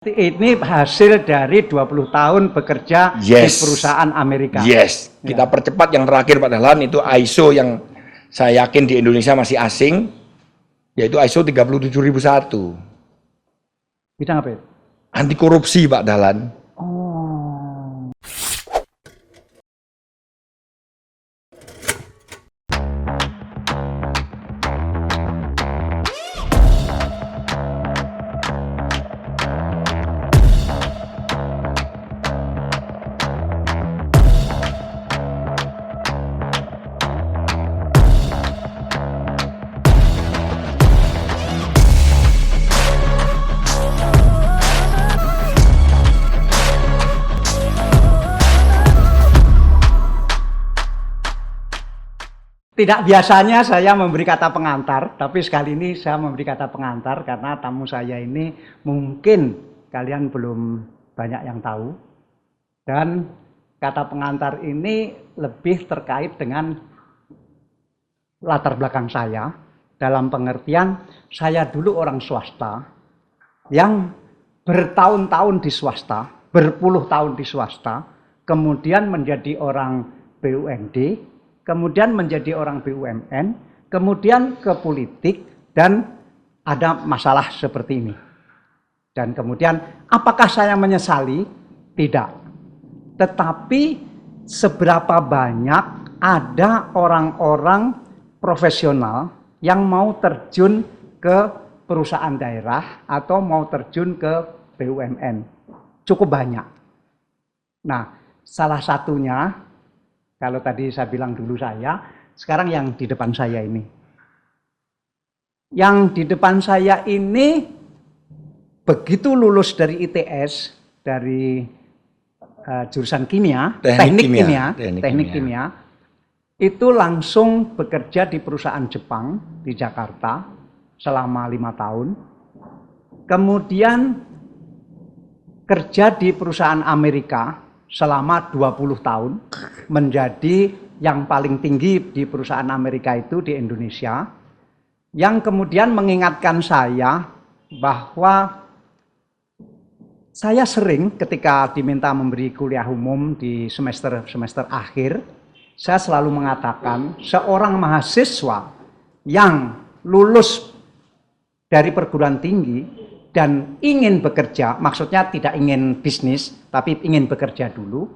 Ini hasil dari 20 tahun bekerja di perusahaan Amerika. Yes, kita percepat yang terakhir Pak Dahlan itu ISO yang saya yakin di Indonesia masih asing, yaitu ISO 37001. Bidang apa itu? Anti korupsi Pak Dahlan. Tidak biasanya saya memberi kata pengantar, tapi sekali ini saya memberi kata pengantar karena tamu saya ini mungkin kalian belum banyak yang tahu. Dan kata pengantar ini lebih terkait dengan latar belakang saya, dalam pengertian saya dulu orang swasta yang bertahun-tahun di swasta, berpuluh tahun di swasta, kemudian menjadi orang BUMD, kemudian menjadi orang BUMN, kemudian ke politik, dan ada masalah seperti ini. Dan kemudian apakah saya menyesali? Tidak. Tetapi seberapa banyak ada orang-orang profesional yang mau terjun ke perusahaan daerah atau mau terjun ke BUMN? Cukup banyak. Nah, salah satunya, kalau tadi saya bilang dulu saya, sekarang yang di depan saya ini. Yang di depan saya ini begitu lulus dari ITS, dari jurusan kimia, teknik kimia, itu langsung bekerja di perusahaan Jepang di Jakarta selama 5 tahun. Kemudian kerja di perusahaan Amerika selama 20 tahun, menjadi yang paling tinggi di perusahaan Amerika itu di Indonesia, yang kemudian mengingatkan saya bahwa saya sering ketika diminta memberi kuliah umum di semester akhir, saya selalu mengatakan seorang mahasiswa yang lulus dari perguruan tinggi dan ingin bekerja, maksudnya tidak ingin bisnis, tapi ingin bekerja dulu,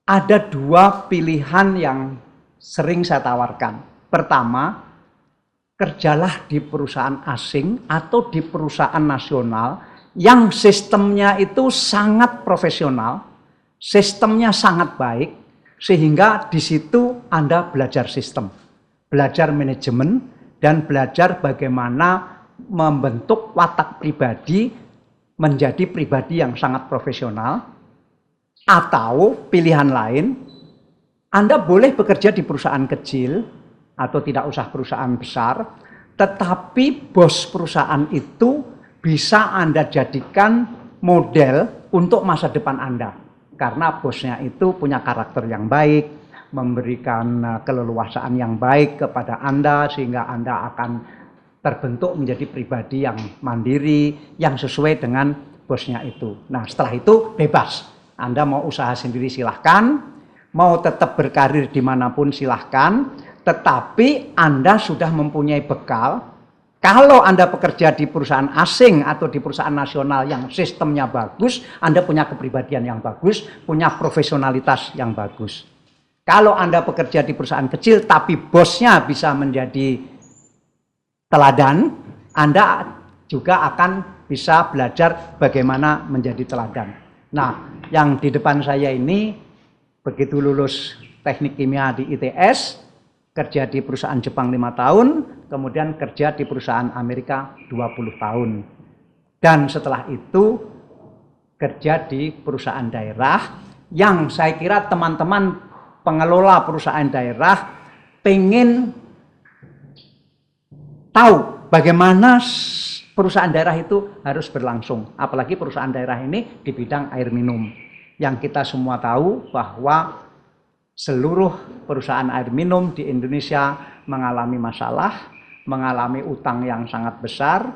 ada 2 pilihan yang sering saya tawarkan. Pertama, kerjalah di perusahaan asing atau di perusahaan nasional yang sistemnya itu sangat profesional, sistemnya sangat baik, sehingga di situ Anda belajar sistem, belajar manajemen, dan belajar bagaimana membentuk watak pribadi menjadi pribadi yang sangat profesional. Atau pilihan lain, Anda boleh bekerja di perusahaan kecil atau tidak usah perusahaan besar, tetapi bos perusahaan itu bisa Anda jadikan model untuk masa depan Anda, karena bosnya itu punya karakter yang baik, memberikan keleluasaan yang baik kepada Anda, sehingga Anda akan terbentuk menjadi pribadi yang mandiri, yang sesuai dengan bosnya itu. Nah, setelah itu bebas. Anda mau usaha sendiri silahkan, mau tetap berkarir dimanapun silahkan, tetapi Anda sudah mempunyai bekal. Kalau Anda bekerja di perusahaan asing atau di perusahaan nasional yang sistemnya bagus, Anda punya kepribadian yang bagus, punya profesionalitas yang bagus. Kalau Anda bekerja di perusahaan kecil, tapi bosnya bisa menjadi teladan, Anda juga akan bisa belajar bagaimana menjadi teladan. Nah, yang di depan saya ini begitu lulus teknik kimia di ITS, kerja di perusahaan Jepang 5 tahun, kemudian kerja di perusahaan Amerika 20 tahun. Dan setelah itu kerja di perusahaan daerah yang saya kira teman-teman pengelola perusahaan daerah pengen tahu bagaimana perusahaan daerah itu harus berlangsung. Apalagi perusahaan daerah ini di bidang air minum. Yang kita semua tahu bahwa seluruh perusahaan air minum di Indonesia mengalami masalah, mengalami utang yang sangat besar.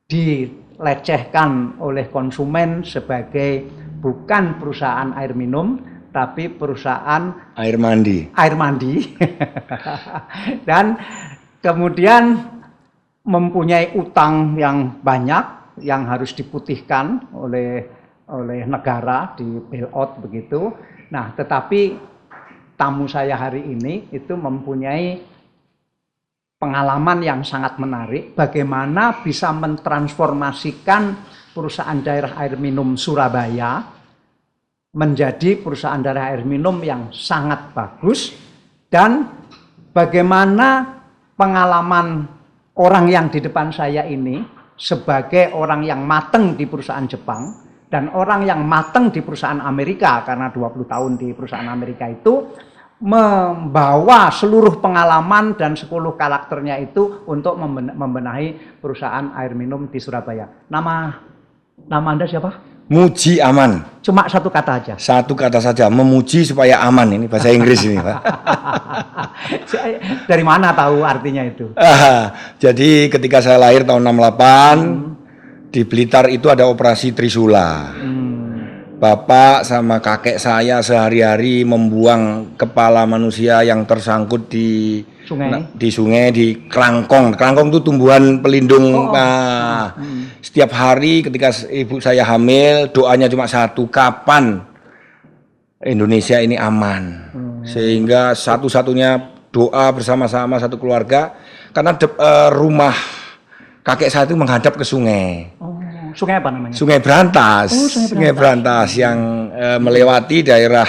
Di dilecehkan oleh konsumen sebagai bukan perusahaan air minum, tapi perusahaan Air mandi. air mandi. Dan kemudian mempunyai utang yang banyak yang harus diputihkan oleh negara, di bailout begitu. Nah, tetapi tamu saya hari ini itu mempunyai pengalaman yang sangat menarik bagaimana bisa mentransformasikan perusahaan daerah air minum Surabaya menjadi perusahaan daerah air minum yang sangat bagus, dan bagaimana pengalaman orang yang di depan saya ini sebagai orang yang mateng di perusahaan Jepang dan orang yang mateng di perusahaan Amerika, karena 20 tahun di perusahaan Amerika itu membawa seluruh pengalaman dan 10 karakternya itu untuk membenahi perusahaan air minum di Surabaya. Nama Anda siapa? Muji aman. Cuma satu kata aja. Satu kata saja, memuji supaya aman. Ini bahasa Inggris ini, Pak. Dari mana tahu artinya itu? Jadi ketika saya lahir tahun 68, di Blitar itu ada operasi Trisula. Bapak sama kakek saya sehari-hari membuang kepala manusia yang tersangkut di sungai, di kerangkong. Kerangkong itu tumbuhan pelindung. Setiap hari ketika ibu saya hamil, doanya cuma satu, kapan Indonesia ini aman. Sehingga satu-satunya doa bersama-sama satu keluarga, karena rumah kakek saya itu menghadap ke sungai. Sungai apa namanya? Sungai Brantas. Sungai Brantas yang melewati daerah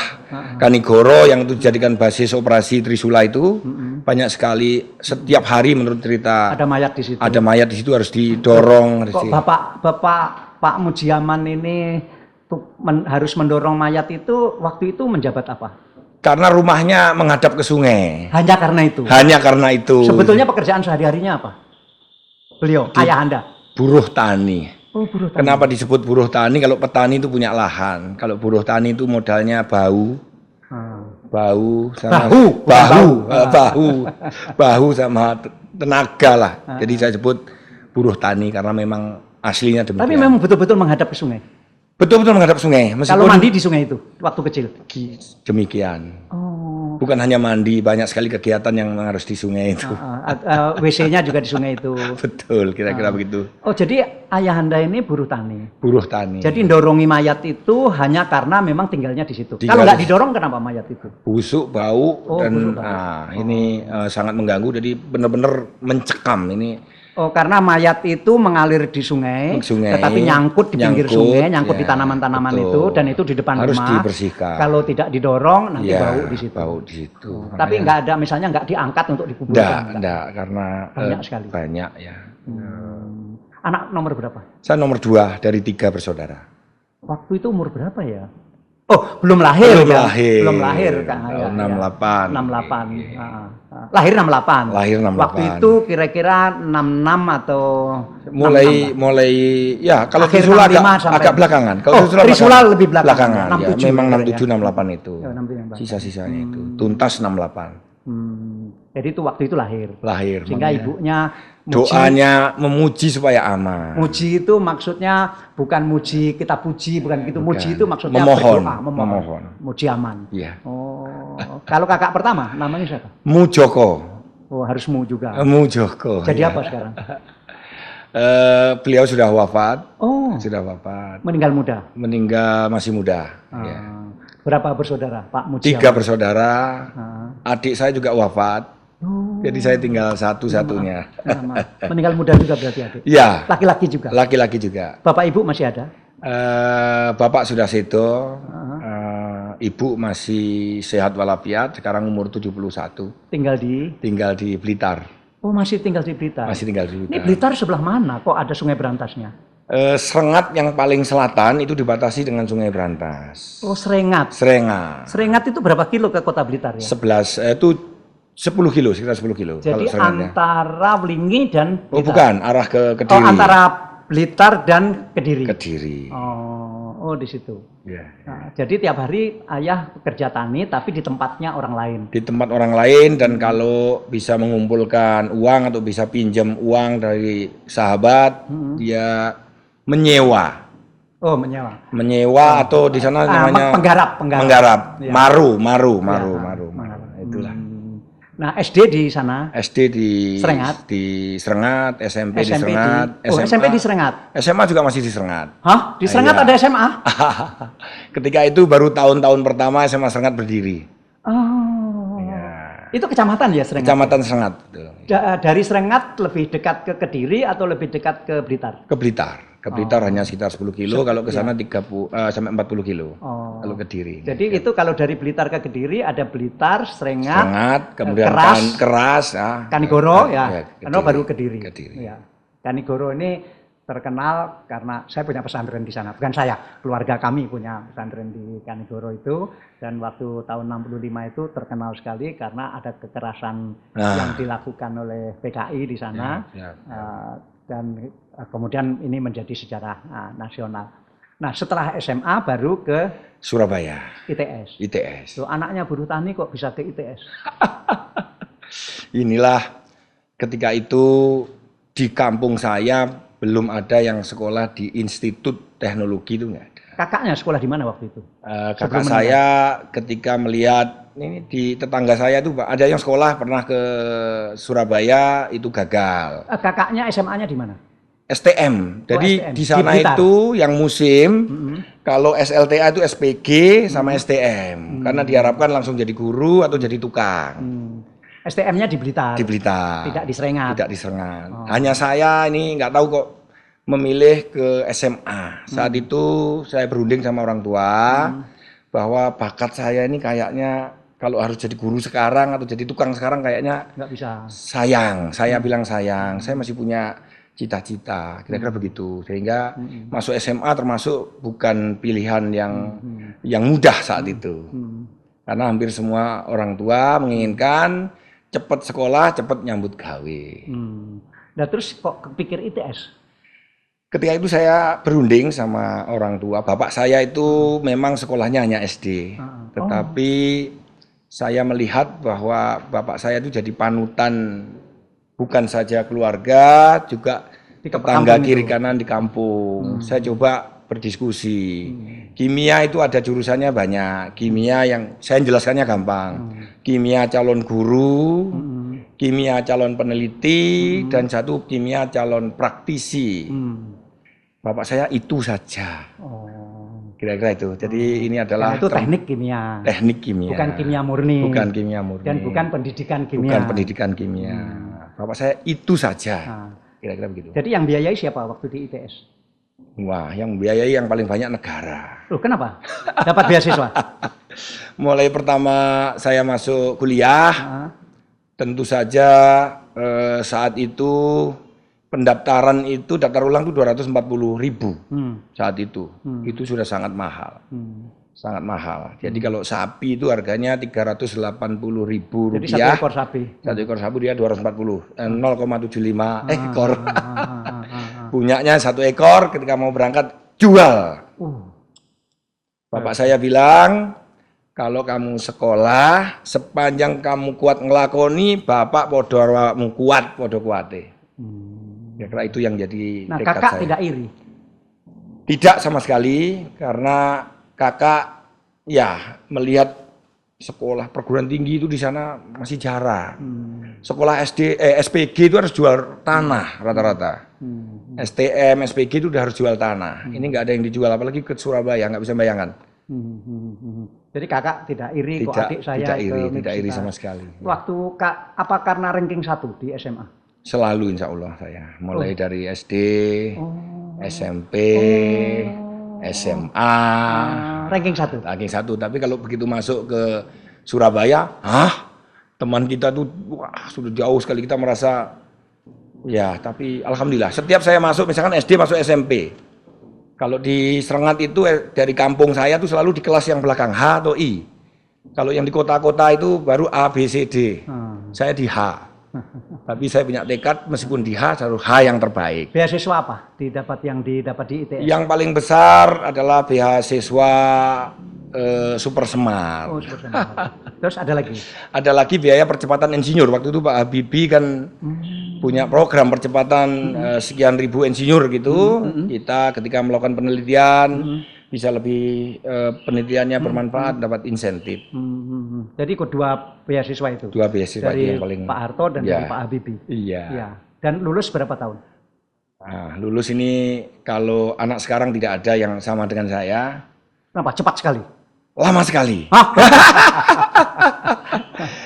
Kanigoro yang itu dijadikan basis operasi Trisula itu. Banyak sekali, setiap hari menurut cerita ada mayat di situ. Ada mayat di situ, harus didorong. Kok Pak Mujiaman ini harus mendorong mayat itu waktu itu menjabat apa? Karena rumahnya menghadap ke sungai. Hanya karena itu? Hanya karena itu. Sebetulnya pekerjaan sehari-harinya apa? Beliau, ayah Anda? Buruh tani. Oh, buruh tani. Kenapa disebut buruh tani? Kalau petani itu punya lahan. Kalau buruh tani itu modalnya bahu sama tenaga lah. Jadi saya sebut buruh tani karena memang aslinya demikian. Tapi memang betul-betul menghadap ke sungai? Betul-betul menghadap sungai. Kalau mandi di sungai itu waktu kecil? Demikian. Bukan hanya mandi, banyak sekali kegiatan yang harus di sungai itu. WC-nya juga di sungai itu. Betul, kira-kira begitu. Oh, jadi ayah Anda ini buruh tani? Buruh tani. Jadi dorongi mayat itu hanya karena memang tinggalnya di situ. Kalau nggak didorong, kenapa mayat itu? Busuk, bau, dan ini sangat mengganggu. Jadi benar-benar mencekam ini. Oh, karena mayat itu mengalir di sungai, tetapi nyangkut di pinggir sungai, nyangkut di tanaman-tanaman itu, dan itu di depan harus rumah. Dibersihkan. Kalau tidak didorong, nanti bau di situ. Bau di situ. Tapi nggak ada, misalnya nggak diangkat untuk dikuburkan. Enggak, karena banyak sekali. Banyak ya. Anak nomor berapa? Saya nomor 2 dari 3 bersaudara. Waktu itu umur berapa ya? Oh, belum lahir. Belum lahir kan. 68. 68. Lahir 68. Lahir 68. Waktu itu kira-kira 66 atau mulai ya kalau Trisula agak belakangan. Kalau Trisula lebih belakangan. 67, ya, memang 67 68 itu. Sisa-sisanya itu. Tuntas 68. Jadi itu waktu itu lahir. Sehingga ibunya doanya memuji supaya aman. Muji itu maksudnya bukan muji kita puji, bukan gitu. Muji itu maksudnya memohon. Muji aman. Iya. Oh. Kalau kakak pertama namanya siapa? Mujoko. Oh, harus Mu juga. Mujoko. Jadi apa sekarang? Beliau sudah wafat. Oh. Sudah wafat. Meninggal muda. Meninggal masih muda. Ya. Berapa bersaudara, Pak Muji? 3 bersaudara. Adik saya juga wafat. Jadi saya tinggal satu-satunya. Meninggal muda juga berarti adik? Iya. Laki-laki juga? Laki-laki juga. Bapak ibu masih ada? Bapak sudah sedo, ibu masih sehat walafiat, sekarang umur 71. Tinggal di Blitar. Oh, masih tinggal di Blitar? Masih tinggal di Blitar. Ini Blitar sebelah mana kok ada Sungai Brantasnya? Serengat yang paling selatan itu dibatasi dengan Sungai Brantas. Oh, Serengat. Serengat itu berapa kilo ke Kota Blitar ya? 11 itu 10 kilo, sekitar 10 kilo. Jadi antara Wlingi dan Blitar? Oh bukan, arah ke Kediri. Oh, antara Blitar dan Kediri? Kediri. Oh di situ. Yeah. Nah, jadi tiap hari ayah bekerja tani, tapi di tempatnya orang lain? Di tempat orang lain, dan kalau bisa mengumpulkan uang atau bisa pinjam uang dari sahabat, dia menyewa. Oh, menyewa. Menyewa atau di sana namanya penggarap. Ya. Ya. Maru. Itulah. Nah, SD di sana. SD di Serengat. Di Serengat, SMP di SMP Serengat, di, SMP di Serengat. SMA juga masih di Serengat. Hah? Di Serengat Iya. ada SMA? Ketika itu baru tahun-tahun pertama SMA Serengat berdiri. Oh. Ya. Itu kecamatan ya Serengat? Kecamatan Serengat. Betul. Dari Serengat lebih dekat ke Kediri atau lebih dekat ke Blitar? Ke Blitar. Ke Blitar hanya sekitar 10 kilo, kalau ke sana 30 sampai 40 kilo. Oh. Kalau ke Kediri. Jadi itu kalau dari Blitar ke Kediri ada Blitar, Serengat, kemudian Keras, Kanigoro ya, Kediri, baru Kediri. Kediri. Ya. Kanigoro ini terkenal karena saya punya pesantren di sana. Bukan saya, keluarga kami punya pesantren di Kanigoro itu. Dan waktu tahun 65 itu terkenal sekali karena ada kekerasan yang dilakukan oleh PKI di sana. Dan kemudian ini menjadi sejarah nasional. Nah, setelah SMA baru ke Surabaya. ITS. So, anaknya buruh tani kok bisa ke ITS? Inilah ketika itu di kampung saya belum ada yang sekolah di Institut Teknologi, itu nggak ada. Kakaknya sekolah di mana waktu itu? Kakak saya ketika melihat ini di tetangga saya itu ada yang sekolah pernah ke Surabaya itu gagal. Kakaknya SMA-nya di mana? STM. Jadi STM. di sana itu yang musim, kalau SLTA itu SPG sama STM. Karena diharapkan langsung jadi guru atau jadi tukang. STM-nya di Blitar. Di Blitar. Tidak di Serengat. Tidak di Serengat. Hanya saya ini nggak tahu kok memilih ke SMA. Saat itu saya berunding sama orang tua bahwa bakat saya ini kayaknya kalau harus jadi guru sekarang atau jadi tukang sekarang kayaknya nggak bisa. Sayang. Saya bilang sayang. Saya masih punya cita-cita, kira-kira begitu. Sehingga masuk SMA termasuk bukan pilihan yang mudah saat itu. Karena hampir semua orang tua menginginkan cepat sekolah, cepat nyambut gawe. Nah terus kok kepikir ITS? Ketika itu saya berunding sama orang tua. Bapak saya itu memang sekolahnya hanya SD. Tetapi saya melihat bahwa bapak saya itu jadi panutan bukan saja keluarga, juga tetangga kiri kanan di kampung. Saya coba berdiskusi. Kimia itu ada jurusannya banyak. Kimia yang saya jelaskannya gampang. Kimia calon guru, kimia calon peneliti, dan satu kimia calon praktisi. Bapak saya itu saja. Kira-kira itu. Jadi ini adalah itu teknik kimia. Teknik kimia. Bukan kimia murni. Bukan kimia murni. Dan bukan pendidikan kimia. Bukan pendidikan kimia. Bapak saya itu saja. Kira-kira begitu. Jadi yang biayai siapa waktu di ITS? Wah, yang biayai yang paling banyak negara. Loh, kenapa? Dapat beasiswa? Mulai pertama saya masuk kuliah, tentu saja saat itu pendaftaran itu daftar ulang itu 240.000 saat itu. Itu sudah sangat mahal. Sangat mahal. Jadi kalau sapi itu harganya 380.000 rupiah. Jadi satu ekor sapi. Satu ekor sapi dia 240, 0,75 ekor. Punyanya satu ekor, ketika mau berangkat jual. Bapak saya bilang, kalau kamu sekolah, sepanjang kamu kuat ngelakoni, bapak podo awakmu kuat, podo kuate. Kira-kira itu yang jadi tekad kakak saya. tidak iri? Tidak sama sekali, karena kakak ya melihat sekolah perguruan tinggi itu di sana masih jarang. Sekolah SPG itu harus jual tanah rata-rata. STM, SPG itu udah harus jual tanah. Ini nggak ada yang dijual, apalagi ke Surabaya, nggak bisa bayangkan. Jadi kakak tidak iri kok adik saya tidak iri sama sekali. Waktu apa karena ranking 1 di SMA? Selalu insya Allah saya, mulai dari SD, SMP, SMA, ranking 1. Ranking 1. Tapi kalau begitu masuk ke Surabaya, teman kita tuh wah sudah jauh sekali, kita merasa ya, tapi alhamdulillah setiap saya masuk misalkan SD masuk SMP. Kalau di Serengat itu dari kampung saya tuh selalu di kelas yang belakang H atau I. Kalau yang di kota-kota itu baru A, B, C, D. Saya di H. Tapi saya punya tekad meskipun di H, harus H yang terbaik. Beasiswa apa yang didapat di ITS? Yang paling besar adalah beasiswa Super Semar. Oh, Super Semar. Terus ada lagi? Ada lagi biaya percepatan insinyur. Waktu itu Pak Habibie kan punya program percepatan sekian ribu insinyur gitu. Kita ketika melakukan penelitian bisa lebih penelitiannya bermanfaat, dapat insentif. Jadi kedua beasiswa itu. Dua beasiswa dari yang paling Pak Harto dan ya. dari Pak Habibie. Iya. Ya. Dan lulus berapa tahun? Nah, lulus ini kalau anak sekarang tidak ada yang sama dengan saya. Kenapa? Cepat sekali. Lama sekali.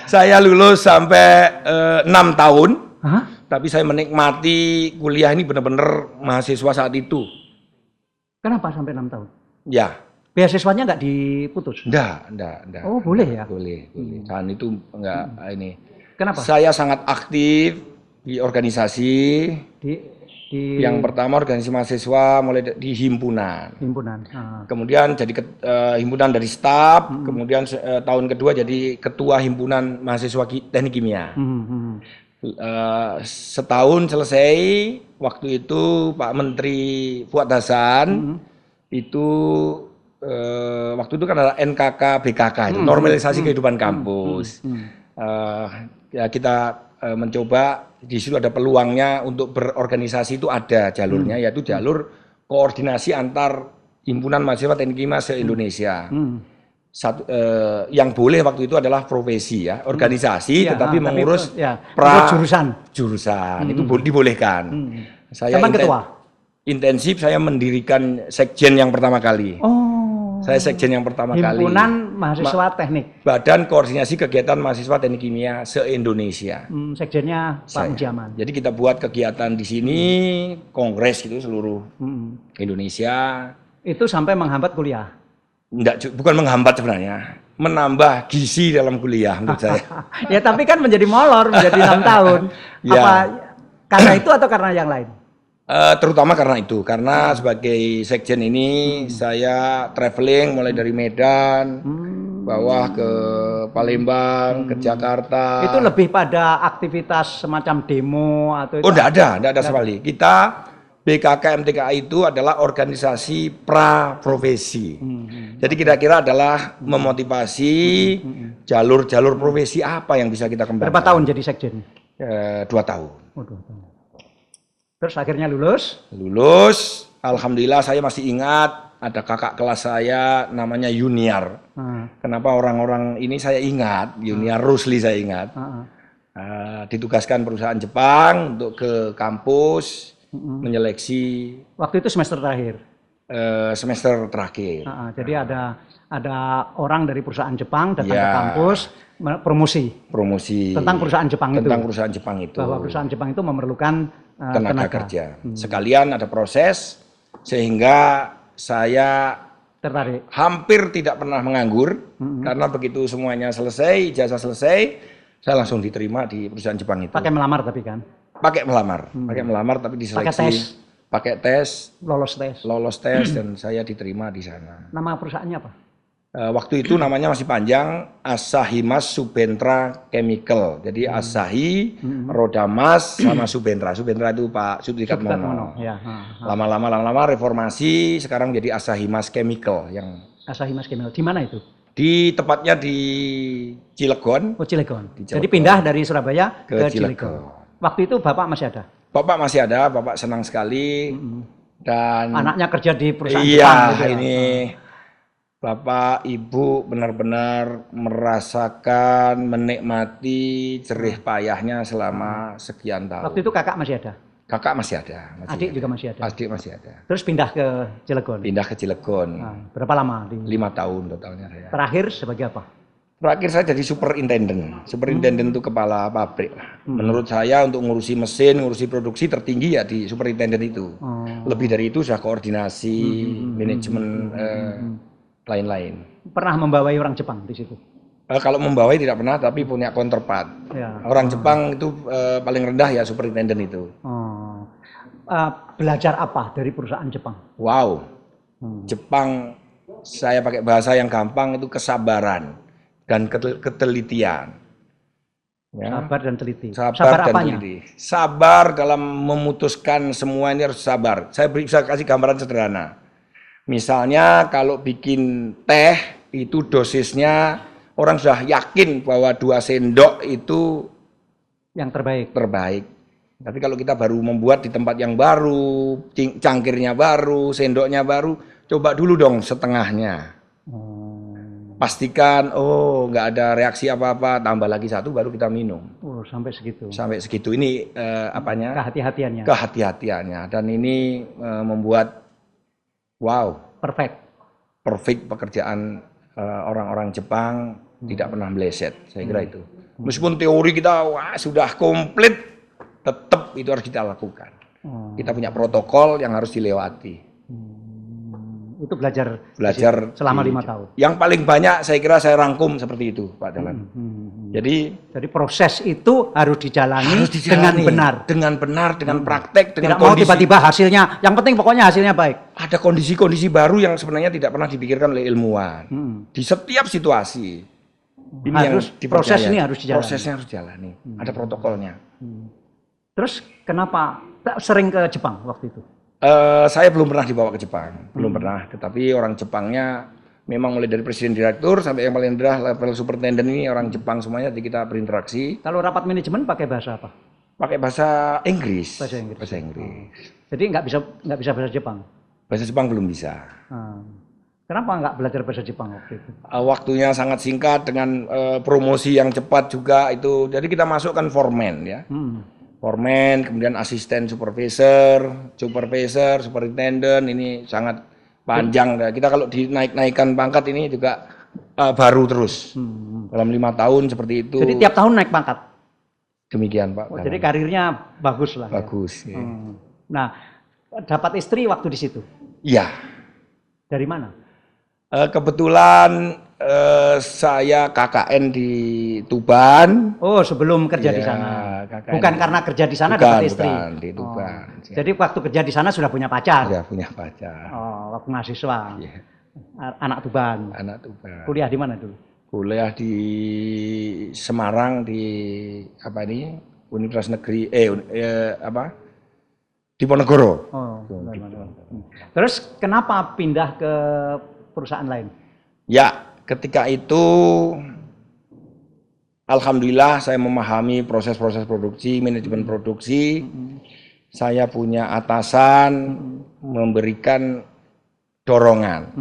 Saya lulus sampai 6 tahun. Hah? Tapi saya menikmati kuliah ini benar-benar mahasiswa saat itu. Kenapa sampai 6 tahun? Ya, Beasiswanya nggak diputus? enggak. Oh, boleh ya? Boleh. Saat itu enggak ini. Kenapa? Saya sangat aktif di organisasi. Di Yang pertama organisasi mahasiswa mulai di himpunan. himpunan. Kemudian jadi himpunan dari staf, kemudian tahun kedua jadi ketua himpunan mahasiswa teknik kimia. Setahun selesai, waktu itu Pak Menteri Fuad Hasan itu waktu itu kan ada NKK BKK itu normalisasi kehidupan kampus. Ya kita mencoba di situ ada peluangnya untuk berorganisasi, itu ada jalurnya, yaitu jalur koordinasi antar himpunan mahasiswa teknik kimia se-Indonesia. Yang boleh waktu itu adalah profesi ya, organisasi, tetapi mengurus jurusan itu dibolehkan. Saya ketua. Intensif saya mendirikan sekjen yang pertama kali. Saya sekjen yang pertama kali. Himpunan Mahasiswa Teknik. Badan Koordinasi Kegiatan Mahasiswa Teknik Kimia se-Indonesia. Sekjennya Pak Mujaman. Jadi kita buat kegiatan di sini, kongres gitu seluruh Indonesia. Itu sampai menghambat kuliah? Enggak, bukan menghambat sebenarnya. Menambah gizi dalam kuliah menurut saya. Ya tapi kan menjadi molor, menjadi 6 tahun. Ya. Apa karena itu atau karena yang lain? Terutama karena itu, karena sebagai sekjen ini saya traveling mulai dari Medan, bawah ke Palembang, ke Jakarta. Itu lebih pada aktivitas semacam demo atau itu? Oh, enggak ada sekali. Kita BKK MTKA itu adalah organisasi pra-profesi. Jadi kira-kira adalah memotivasi jalur-jalur profesi apa yang bisa kita kembangkan. Berapa tahun jadi sekjen? 2 tahun. Oh, 2 tahun. Terus akhirnya lulus? Lulus, alhamdulillah saya masih ingat ada kakak kelas saya namanya Yuniar. Kenapa orang-orang ini saya ingat, Yuniar Rusli saya ingat. Ditugaskan perusahaan Jepang untuk ke kampus menyeleksi. Waktu itu semester terakhir? Semester terakhir. Jadi ada orang dari perusahaan Jepang datang ke kampus promosi tentang perusahaan Jepang itu. Tentang perusahaan Jepang itu. Bahwa perusahaan Jepang itu memerlukan tenaga kerja. Sekalian ada proses sehingga saya tertarik. Hampir tidak pernah menganggur karena begitu semuanya selesai, ijazah selesai, saya langsung diterima di perusahaan Jepang itu. Pakai melamar tapi kan? Pakai melamar tapi diseleksi. Pakai tes. Lolos tes dan saya diterima di sana. Nama perusahaannya apa? Waktu itu namanya masih panjang, Asahi Mas Subendra Chemical. Jadi Asahi, Rodamas sama Subendra. Subendra itu Pak Sutikatmono. Ya. Lama-lama reformasi, sekarang jadi Asahi Mas Chemical yang Asahi Mas Chemical. Di mana itu? Tepatnya di Cilegon. Oh, Cilegon. Jadi pindah dari Surabaya ke Cilegon. Waktu itu Bapak masih ada? Bapak masih ada, Bapak senang sekali. Dan anaknya kerja di perusahaan Jepang. Iya, ini Bapak Ibu benar-benar merasakan, menikmati jerih payahnya selama sekian tahun. Waktu itu kakak masih ada? Kakak masih ada. Adik juga masih ada? Adik masih ada. Terus pindah ke Cilegon? Pindah ke Cilegon. Berapa lama? 5 tahun totalnya saya. Terakhir sebagai apa? Terakhir saya jadi superintendent. Superintendent itu kepala pabrik. Menurut saya untuk ngurusi mesin, ngurusi produksi tertinggi ya di superintendent itu. Lebih dari itu sudah koordinasi, manajemen, lain-lain. Pernah membawai orang Jepang di situ? Kalau membawai tidak pernah, tapi punya counterpart. Ya. Orang Jepang itu paling rendah ya superintendent itu. Belajar apa dari perusahaan Jepang? Wow, Jepang saya pakai bahasa yang gampang itu kesabaran dan ketelitian. Ya. Sabar dan teliti. Sabar dan teliti. Sabar dalam memutuskan semua ini harus sabar. Saya bisa kasih gambaran sederhana. Misalnya kalau bikin teh itu dosisnya orang sudah yakin bahwa 2 sendok itu yang terbaik. Tapi kalau kita baru membuat di tempat yang baru, cangkirnya baru, sendoknya baru, coba dulu dong setengahnya. Pastikan, oh nggak ada reaksi apa-apa, tambah lagi satu baru kita minum. Oh, sampai segitu. Sampai segitu ini apanya? Kehati-hatiannya. Kehati-hatiannya. Dan ini membuat wow, perfect pekerjaan orang-orang Jepang tidak pernah meleset. Saya kira itu. Meskipun teori kita wah sudah komplit, tetap itu harus kita lakukan. Kita punya protokol yang harus dilewati. Itu belajar selama 5 tahun. Yang paling banyak saya kira saya rangkum seperti itu, Pak Dahlan. Jadi proses itu harus dijalani dengan benar, dengan praktek, dengan tidak kondisi. Mau tiba-tiba hasilnya, yang penting pokoknya hasilnya baik. Ada kondisi-kondisi baru yang sebenarnya tidak pernah dipikirkan oleh ilmuwan. Di setiap situasi. Ini harus proses ini harus dijalani. Prosesnya harus dijalani. Ada protokolnya. Terus kenapa sering ke Jepang waktu itu? Saya belum pernah dibawa ke Jepang, belum pernah. Tetapi orang Jepangnya memang mulai dari presiden direktur sampai yang paling rendah level superintendent ini orang Jepang semuanya. Jadi kita berinteraksi. Kalau rapat manajemen pakai bahasa apa? Pakai bahasa Inggris. Bahasa Inggris. Jadi nggak bisa bahasa Jepang. Bahasa Jepang belum bisa. Kenapa nggak belajar bahasa Jepang waktu itu? Waktunya sangat singkat dengan promosi yang cepat juga itu. Jadi kita masukkan foreman ya. Foreman, kemudian asisten supervisor, superintendent, ini sangat panjang. Kita kalau dinaik-naikkan pangkat ini juga baru terus. Dalam 5 tahun seperti itu. Jadi tiap tahun naik pangkat? Demikian Pak. Jadi karirnya bagus lah. Bagus. Ya. Nah, dapat istri waktu di situ? Iya. Dari mana? Kebetulan saya KKN di Tuban. Oh, sebelum kerja di sana. KKN. Bukan karena kerja di sana dapat istri. Bukan, di Tuban. Jadi waktu kerja di sana sudah punya pacar. Sudah punya pacar. Oh, waktu mahasiswa. Yeah. Anak Tuban. Kuliah di mana dulu? Kuliah di Semarang di Universitas Negeri Diponegoro. Oh, terus kenapa pindah ke perusahaan lain? Ya, ketika itu alhamdulillah saya memahami proses-proses produksi, manajemen produksi. Saya punya atasan memberikan dorongan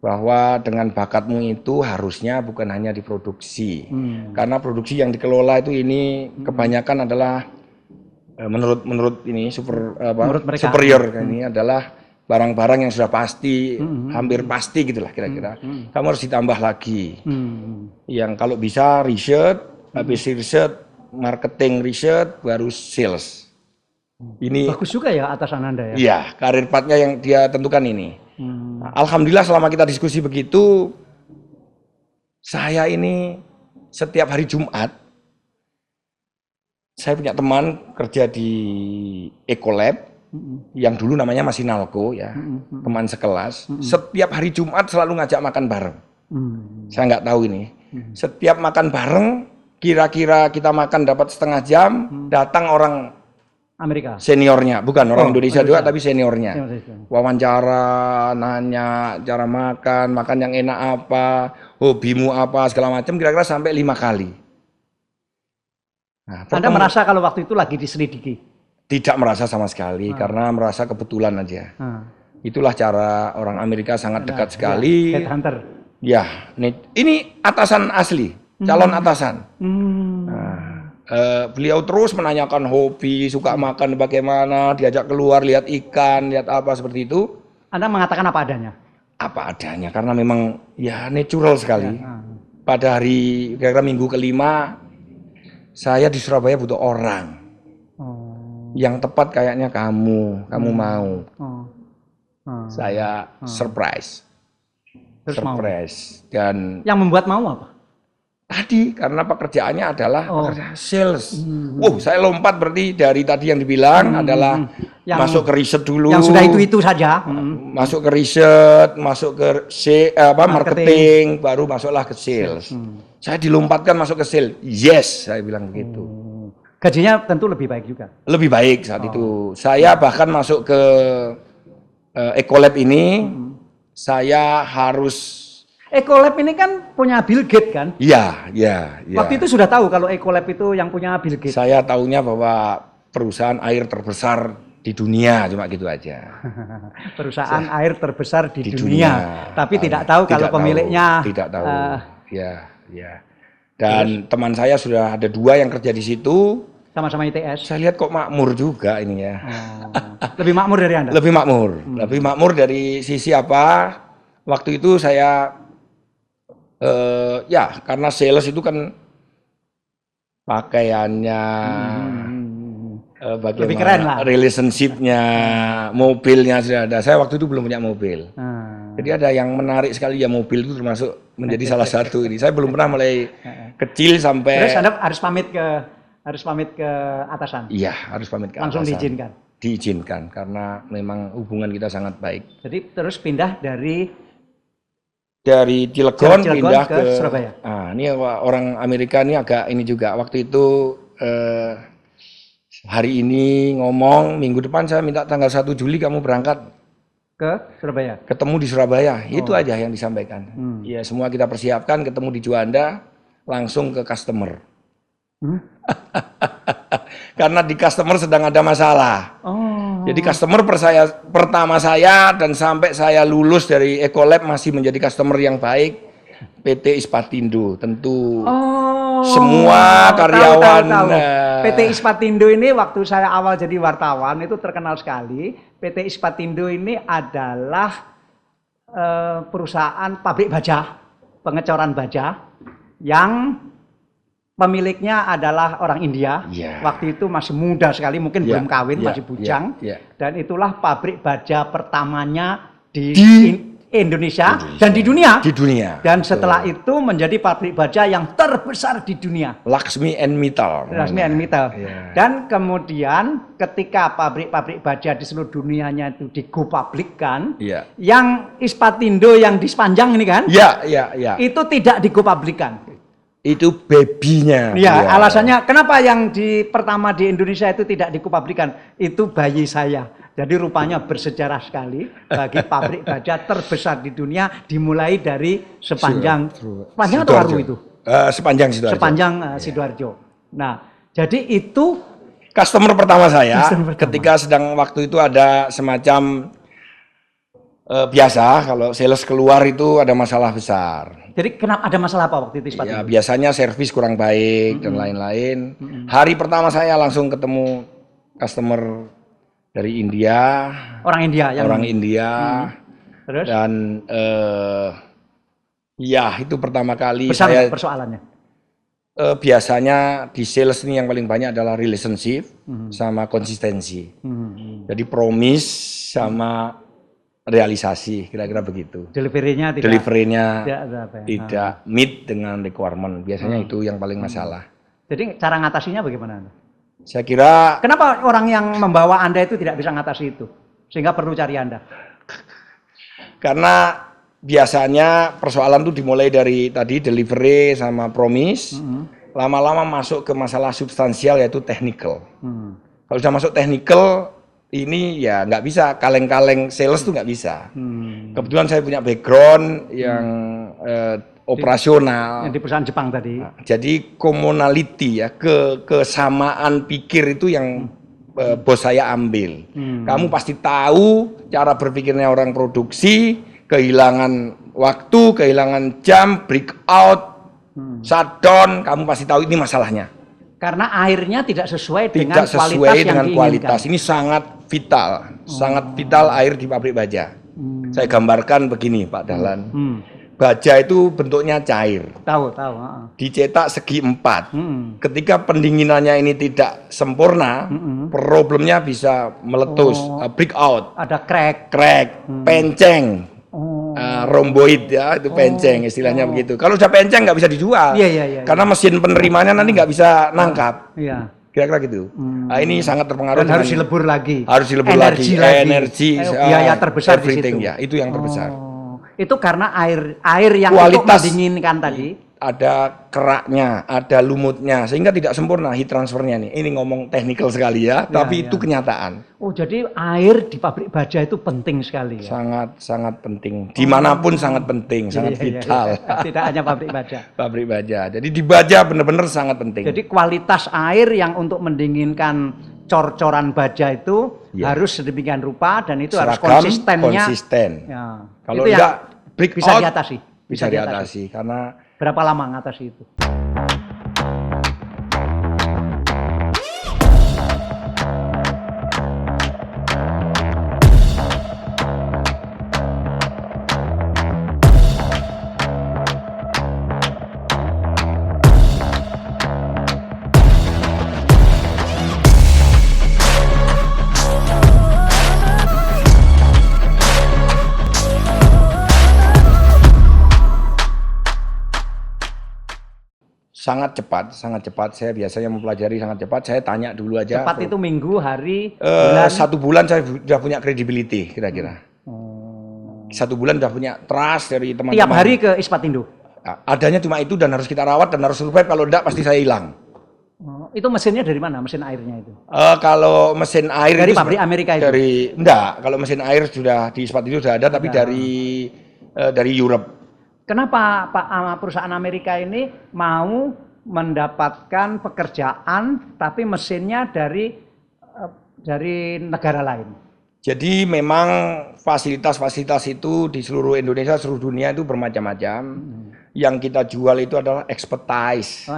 bahwa dengan bakatmu itu harusnya bukan hanya diproduksi. Karena produksi yang dikelola itu ini kebanyakan adalah menurut ini superior ini adalah barang-barang yang sudah pasti, hampir pasti gitulah kira-kira. Kamu harus ditambah lagi. Yang kalau bisa riset, habis riset, marketing riset, baru sales. Ini bagus juga ya atasan Anda ya? Iya, karir pathnya yang dia tentukan ini. Alhamdulillah selama kita diskusi begitu, saya ini setiap hari Jumat, saya punya teman kerja di Ecolab, yang dulu namanya masih Nalco ya, teman sekelas. Setiap hari Jumat selalu ngajak makan bareng. Saya nggak tahu ini. Setiap makan bareng, kira-kira kita makan dapat setengah jam, datang orang Amerika. Seniornya, bukan orang Indonesia juga, tapi seniornya. Wawancara, nanya cara makan yang enak apa, hobimu apa, segala macam, kira-kira sampai 5 kali. Nah, Anda merasa kalau waktu itu lagi diselidiki? Tidak merasa sama sekali, karena merasa kebetulan aja. Itulah cara orang Amerika sangat dekat sekali. Headhunter. Ya, ini atasan asli, calon atasan. Beliau terus menanyakan hobi, suka makan bagaimana, diajak keluar lihat ikan, lihat apa seperti itu. Anda mengatakan apa adanya? Apa adanya, karena memang ya natural sekali. Pada hari kira-kira minggu kelima, saya di Surabaya butuh orang yang tepat kayaknya kamu mau. Saya surprise. Dan yang membuat mau apa? Tadi karena pekerjaannya adalah pekerjaan sales. Saya lompat berarti dari tadi yang dibilang adalah masuk ke riset dulu. Yang sudah itu saja. Masuk ke riset, masuk ke marketing, baru masuklah ke sales. Saya dilompatkan masuk ke sales. Yes, saya bilang begitu. Gajinya tentu lebih baik juga. Lebih baik saat itu. Saya bahkan masuk ke Ecolab ini, saya harus Ecolab ini kan punya Bill Gates kan? Iya. Waktu itu sudah tahu kalau Ecolab itu yang punya Bill Gates. Saya tahunya bahwa perusahaan air terbesar di dunia, cuma gitu aja. Perusahaan air terbesar di dunia. Tapi tidak tahu kalau pemiliknya. Tidak tahu. Ya. Dan teman saya sudah ada 2 yang kerja di situ. Sama-sama ITS. Saya lihat kok makmur juga ini ya. Lebih makmur dari Anda? Lebih makmur. Lebih makmur dari sisi apa? Waktu itu saya ya karena sales itu kan pakaiannya bagaimana, lebih keren lah. Relationship-nya, mobilnya sudah ada. Saya waktu itu belum punya mobil. Jadi ada yang menarik sekali ya, mobil itu termasuk menjadi salah satu ini. Saya belum pernah mulai kecil sampai. Terus Anda harus pamit ke atasan. Iya, harus pamit ke langsung atasan. diizinkan. Diizinkan karena memang hubungan kita sangat baik. Jadi terus pindah dari Cilegon pindah ke Surabaya. Ini orang Amerika ini agak ini juga. Waktu itu hari ini ngomong, minggu depan saya minta tanggal 1 Juli kamu berangkat ke Surabaya. Ketemu di Surabaya. Itu aja yang disampaikan. Ya semua kita persiapkan, ketemu di Juanda, langsung ke customer. Karena di customer sedang ada masalah. Jadi customer pertama saya dan sampai saya lulus dari Ecolab masih menjadi customer yang baik PT Ispatindo. Tentu semua karyawan tahu. PT Ispatindo ini waktu saya awal jadi wartawan itu terkenal sekali. PT Ispatindo ini adalah perusahaan pabrik baja, pengecoran baja yang pemiliknya adalah orang India. Waktu itu masih muda sekali, mungkin belum kawin, masih bujang. Dan itulah pabrik baja pertamanya di Indonesia dan di dunia. Dan setelah itu menjadi pabrik baja yang terbesar di dunia. Laksmi and Mittal. Dan kemudian ketika pabrik-pabrik baja di seluruh dunianya itu di-go-public-kan, yang Ispatindo yang di Sepanjang ini kan, itu tidak di-go-public-kan. Itu babynya. Alasannya kenapa yang pertama di Indonesia itu tidak dikupublikan? Itu bayi saya. Jadi rupanya bersejarah sekali bagi pabrik baja terbesar di dunia dimulai dari Sepanjang. Sepanjang atau Waru itu? Sepanjang Sidoarjo. Sidoarjo. Nah, jadi itu customer pertama saya ketika sedang waktu itu ada semacam biasa kalau sales keluar itu ada masalah besar. Jadi kenapa ada masalah apa waktu itu? Ya, biasanya servis kurang baik dan lain-lain. Hari pertama saya langsung ketemu customer dari India. Orang India. Terus? Dan ya itu pertama kali besar saya persoalannya. Biasanya di sales ini yang paling banyak adalah relationship sama konsistensi. Jadi promise sama realisasi, kira-kira begitu. Delivery-nya tidak meet dengan requirement. Biasanya itu yang paling masalah. Jadi cara ngatasinya bagaimana? Saya kira kenapa orang yang membawa Anda itu tidak bisa ngatasi itu? Sehingga perlu cari Anda. Karena biasanya persoalan itu dimulai dari tadi delivery sama promise. Lama-lama masuk ke masalah substansial yaitu technical. Kalau sudah masuk technical ini ya nggak bisa, kaleng-kaleng sales tuh nggak bisa. Kebetulan saya punya background yang operasional. Yang di perusahaan Jepang tadi. Jadi commonality ya, kesamaan pikir itu yang bos saya ambil. Kamu pasti tahu cara berpikirnya orang produksi, kehilangan waktu, kehilangan jam, breakout, shutdown, kamu pasti tahu ini masalahnya. Karena airnya tidak sesuai dengan kualitas. Ini sangat vital air di pabrik baja. Saya gambarkan begini Pak Dahlan. Baja itu bentuknya cair. Tahu. Dicetak segi 4. Ketika pendinginannya ini tidak sempurna, problemnya bisa meletus, breakout. Ada crack, penceng. Romboid ya, itu penceng istilahnya begitu. Kalau sudah penceng nggak bisa dijual, karena mesin penerimanya nanti nggak bisa nangkap. Kira-kira gitu. Nah, ini sangat terpengaruh. Dan harus dilebur lagi. Energi, biaya terbesar di situ. Ya, itu yang terbesar. Itu karena air yang kualitas untuk mendinginkan tadi. Ada keraknya, ada lumutnya, sehingga tidak sempurna heat transfernya nih. Ini ngomong teknikal sekali ya, tapi itu kenyataan. Oh, jadi air di pabrik baja itu penting sekali ya? Sangat penting. Dimanapun sangat penting, sangat vital. Tidak hanya pabrik baja. Pabrik baja. Jadi di baja benar-benar sangat penting. Jadi kualitas air yang untuk mendinginkan cor-coran baja itu harus sedemikian rupa dan itu harus konsisten. Ya. Kalau itu enggak break bisa out, diatasi. Bisa diatasi karena berapa lama ngatasi itu? sangat cepat. Saya biasanya mempelajari sangat cepat. Saya tanya dulu aja. Cepat itu minggu, hari, bulan? 1 bulan saya sudah punya credibility kira-kira. 1 bulan sudah punya trust dari teman-teman. Tiap hari ke Ispatindo? Adanya cuma itu dan harus kita rawat dan harus survive. Kalau enggak pasti saya hilang. Itu mesinnya dari mana? Mesin airnya itu? Kalau mesin air dari itu pabrik Amerika itu? Enggak. Kalau mesin air sudah di Ispatindo sudah ada, tapi dari Europe. Kenapa perusahaan Amerika ini mau mendapatkan pekerjaan tapi mesinnya dari negara lain? Jadi memang fasilitas-fasilitas itu di seluruh Indonesia, seluruh dunia itu bermacam-macam. Yang kita jual itu adalah expertise.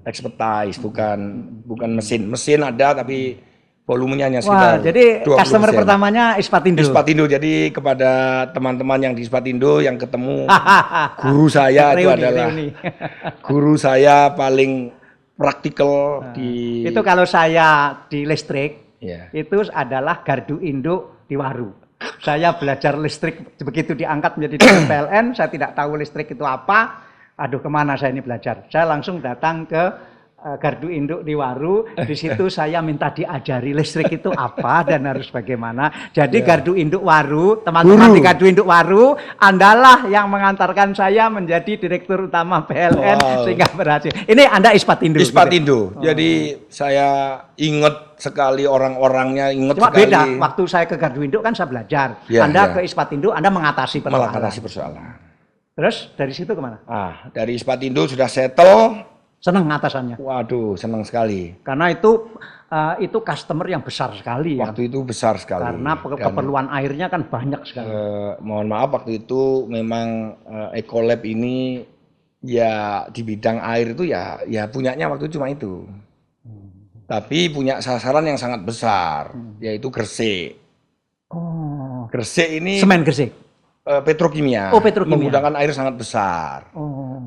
Expertise, bukan mesin. Mesin ada tapi volumenya hanya sekitar 20%. Jadi customer pertamanya Ispatindo. Ispatindo. Jadi kepada teman-teman yang di Ispatindo yang ketemu guru saya itu adalah guru saya paling praktikal di. Itu kalau saya di listrik, itu adalah gardu induk di Waru. Saya belajar listrik begitu diangkat menjadi PLN, saya tidak tahu listrik itu apa. Aduh, kemana saya ini belajar? Saya langsung datang ke gardu induk di Waru, di situ saya minta diajari listrik itu apa dan harus bagaimana. Jadi gardu induk Waru, teman-teman di gardu induk Waru, Andalah yang mengantarkan saya menjadi direktur utama PLN sehingga berhasil. Ini Anda Ispatindo. Ispatindo. Gitu? Jadi saya ingat sekali orang-orangnya, Cuma sekali. Beda, waktu saya ke gardu induk kan saya belajar. Anda ke Ispatindo, Anda mengatasi persoalan. Terus dari situ kemana? Dari Ispatindo sudah settle. Senang atasannya? Waduh, senang sekali. Karena itu customer yang besar sekali. Waktu itu besar sekali. Karena keperluan airnya kan banyak sekali. Mohon maaf waktu itu memang Ecolab ini ya di bidang air itu ya punyanya waktu itu cuma itu. Tapi punya sasaran yang sangat besar, yaitu Gresik. Gresik ini semen Gresik. Petrokimia. Petrokimia. Menggunakan air sangat besar.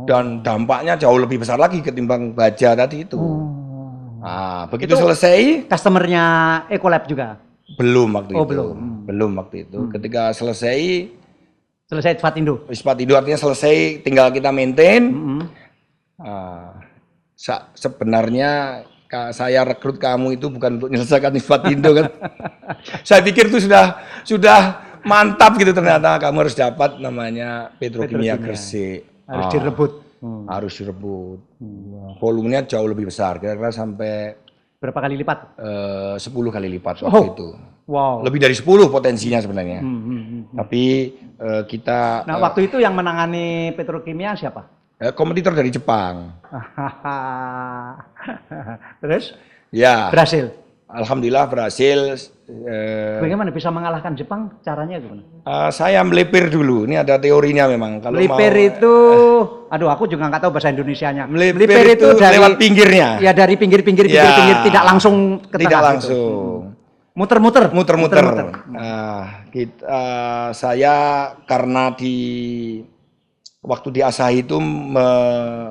Dan dampaknya jauh lebih besar lagi ketimbang baja tadi itu. Begitu itu selesai. Customernya Ecolab juga? Belum waktu itu. Belum waktu itu. Ketika selesai Ispatindo. Ispatindo artinya selesai, tinggal kita maintain. Sebenarnya saya rekrut kamu itu bukan untuk menyelesaikan Ispatindo kan. Saya pikir itu sudah mantap gitu, ternyata kamu harus dapat namanya Petrokimia Gresik. Harus direbut. Harus direbut. Volumenya jauh lebih besar, kira-kira sampai berapa kali lipat? 10 kali lipat waktu itu. Wow. Lebih dari 10 potensinya sebenarnya. Tapi kita. Nah, waktu itu yang menangani Petrokimia siapa? Kompetitor dari Jepang. Terus? Ya. Berhasil. Alhamdulillah berhasil. Bagaimana bisa mengalahkan Jepang? Caranya gimana? Saya melipir dulu. Ini ada teorinya memang. Kalau melipir itu, aduh aku juga nggak tahu bahasa Indonesianya. Melipir itu dari, lewat pinggirnya. Ya dari pinggir-pinggir, tidak langsung ke tengah. Tidak langsung. Muter-muter. Saya karena waktu di Asahi itu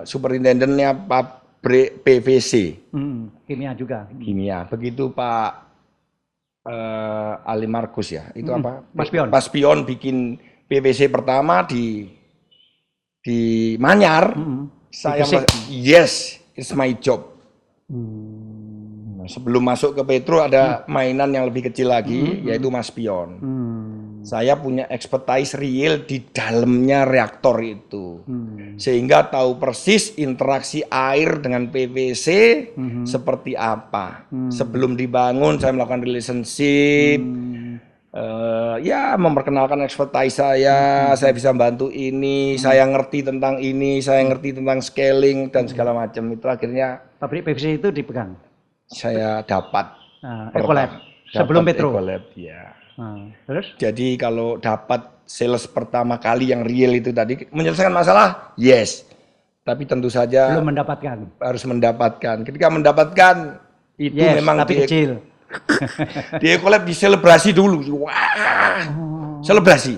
superintendennya pabrik PVC. Kimia juga. Kimia. Begitu Pak Ali Markus ya. Itu apa? Pas Pion bikin PVC pertama di Manyar. Saya yes, it's my job. Sebelum masuk ke Petro ada mainan yang lebih kecil lagi, yaitu Mas Pion. Saya punya expertise real di dalamnya reaktor itu. Sehingga tahu persis interaksi air dengan PVC seperti apa. Sebelum dibangun saya melakukan relationship, memperkenalkan expertise saya bisa bantu ini, saya ngerti tentang ini, saya ngerti tentang scaling dan segala macam. Itu akhirnya pabrik PVC itu dipegang. Saya dapat Ecolab. Sebelum Dapat Petro. Ecolab, ya. Terus? Jadi kalau dapat sales pertama kali yang real itu tadi menyelesaikan masalah, yes. Tapi tentu saja Belum mendapatkan. harus mendapatkan. Ketika mendapatkan itu Yes, memang tapi kecil. di Ecolab diselebrasi dulu. Wah, selebrasi.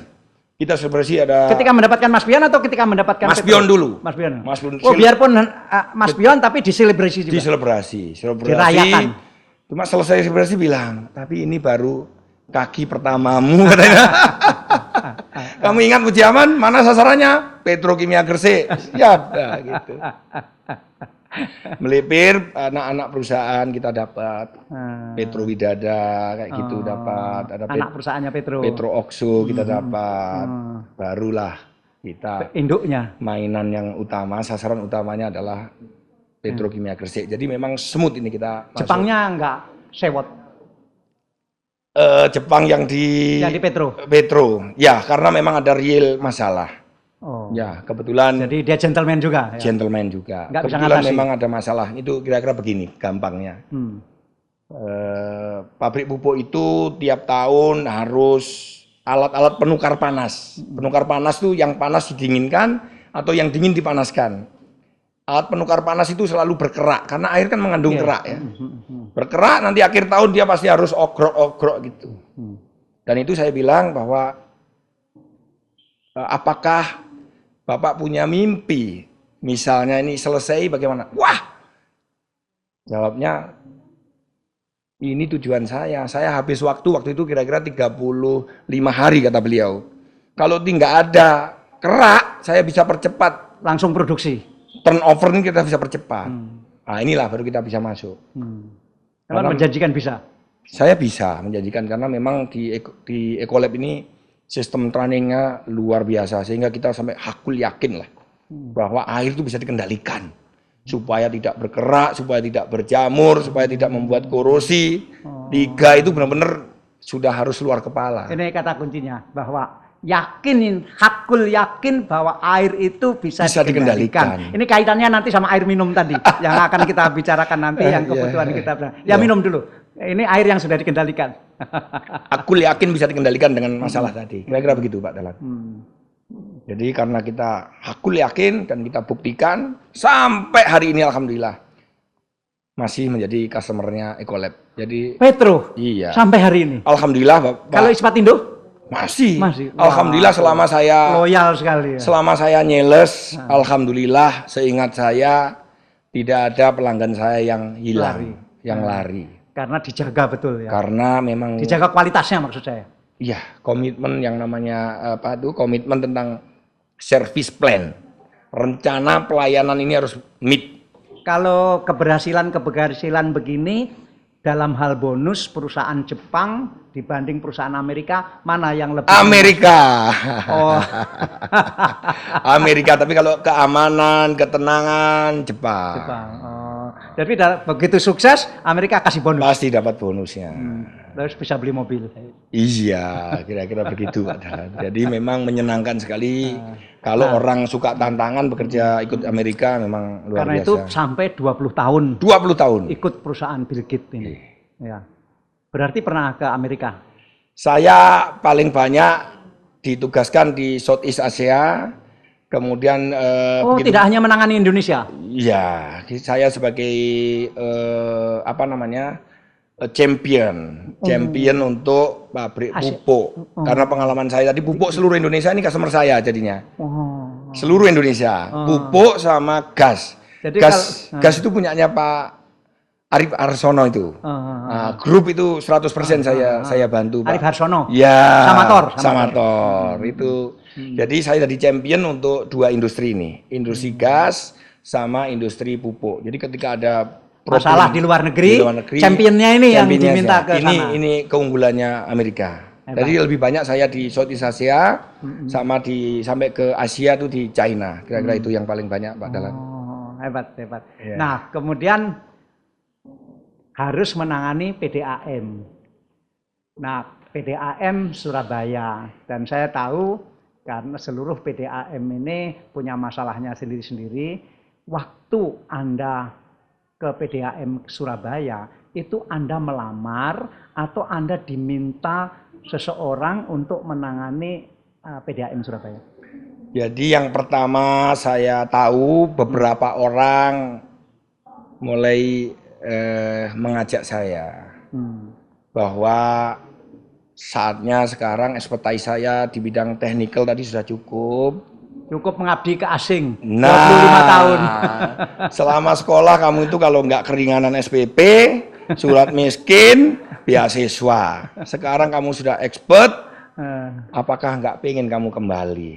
Kita selebrasi ada. Ketika mendapatkan Mas Bion atau ketika mendapatkan Mas Petro? Bion dulu. Mas Bion. Mas Bion. Oh, biarpun Mas Bion tapi diselebrasi juga. Diselebrasi. Dirayakan. Cuma selesai selebrasi bilang, tapi ini baru kaki pertamamu katanya. Kamu ingat Mujiaman, mana sasarannya? Petrokimia Gresik. Siap, nah, gitu. Melipir anak-anak perusahaan kita dapat. Petro Widada kayak gitu dapat. Ada anak perusahaannya Petro. Petro Oxo kita dapat. Barulah kita induknya. Mainan yang utama, sasaran utamanya adalah Petrokimia Gresik. Jadi memang smooth ini kita masuk. Jepangnya enggak sewot. Jepang yang di Petro. Petro. Ya, karena memang ada real masalah. Oh. Ya, kebetulan. Jadi dia gentleman juga. Ya? Gentleman juga. Nggak bisa kebetulan ngatasi. memang ada masalah. Itu kira-kira begini, gampangnya. Pabrik pupuk itu tiap tahun harus alat-alat penukar panas. Penukar panas itu yang panas didinginkan atau yang dingin dipanaskan. Alat penukar panas itu selalu berkerak karena air kan mengandung kerak ya. Berkerak nanti akhir tahun dia pasti harus ogrok-ogrok gitu. Dan itu saya bilang bahwa apakah Bapak punya mimpi misalnya ini selesai bagaimana? Wah! Jawabnya ini tujuan saya. Saya habis waktu itu kira-kira 35 hari kata beliau. Kalau nggak ada kerak, saya bisa percepat langsung produksi. Turnover ini kita bisa percepat. Nah inilah baru kita bisa masuk. Karena menjanjikan bisa. Saya bisa menjanjikan karena memang di Ecolab ini sistem trainingnya luar biasa sehingga kita sampai hakul yakin lah bahwa air itu bisa dikendalikan supaya tidak berkerak, supaya tidak berjamur, supaya tidak membuat korosi. 3 itu benar-benar sudah harus luar kepala. Ini kata kuncinya bahwa hakul yakin bahwa air itu bisa dikendalikan. Ini kaitannya nanti sama air minum tadi yang akan kita bicarakan nanti yang kebutuhan kita. Minum dulu. Ini air yang sudah dikendalikan. Hakul yakin bisa dikendalikan dengan masalah tadi. Kira-kira begitu Pak Dahlan. Jadi karena kita hakul yakin dan kita buktikan sampai hari ini alhamdulillah masih menjadi customernya Ecolab. Jadi Petro. Iya. Sampai hari ini. Alhamdulillah Pak. Kalau Ispatindo? Masih. Wah, alhamdulillah selama saya loyal sekali ya. Selama saya nyeles, alhamdulillah seingat saya tidak ada pelanggan saya yang hilang, lari. Karena dijaga betul ya. Karena memang dijaga kualitasnya maksud saya. Iya, komitmen yang namanya komitmen tentang service plan. Rencana pelayanan ini harus meet. Kalau keberhasilan begini dalam hal bonus perusahaan Jepang dibanding perusahaan Amerika, mana yang lebih? Amerika. Oh. Amerika, tapi kalau keamanan, ketenangan, Jepang. Oh. Jadi begitu sukses, Amerika kasih bonus. Pasti dapat bonusnya. Terus bisa beli mobil. Iya, kira-kira begitu Pak Dahlan. Jadi memang menyenangkan sekali kalau orang suka tantangan bekerja ikut Amerika memang luar Karena biasa. itu sampai 20 tahun. 20 tahun. Ikut perusahaan Bill Gates ini. Ya. Berarti pernah ke Amerika? Saya paling banyak ditugaskan di Southeast Asia. Kemudian tidak hanya menangani Indonesia. Iya, saya sebagai champion untuk pabrik pupuk. Karena pengalaman saya tadi pupuk seluruh Indonesia ini customer saya jadinya. Seluruh Indonesia, pupuk sama gas. Jadi gas itu punyanya Pak Arif Arsono itu. Grup itu 100% saya bantu Pak. Arif Arsono. Ya. Samator. Itu. Jadi saya jadi champion untuk 2 industri ini, industri gas sama industri pupuk. Jadi ketika ada masalah di luar negeri, championnya ini yang diminta ke sana. Ini keunggulannya Amerika. Jadi lebih banyak saya di Southeast Asia sama sampai ke Asia tuh di China. Kira-kira itu yang paling banyak Pak Dahlan. Hebat. Yeah. Nah, kemudian harus menangani PDAM. Nah, PDAM Surabaya dan saya tahu karena seluruh PDAM ini punya masalahnya sendiri-sendiri. Waktu Anda ke PDAM Surabaya, itu Anda melamar atau Anda diminta seseorang untuk menangani PDAM Surabaya? Jadi yang pertama saya tahu beberapa orang mulai mengajak saya bahwa saatnya sekarang expertise saya di bidang teknikal tadi sudah cukup. Cukup mengabdi ke asing, Nah, 25 tahun. Selama sekolah kamu itu kalau nggak keringanan SPP, surat miskin, beasiswa. Sekarang kamu sudah expert, apakah nggak pengen kamu kembali?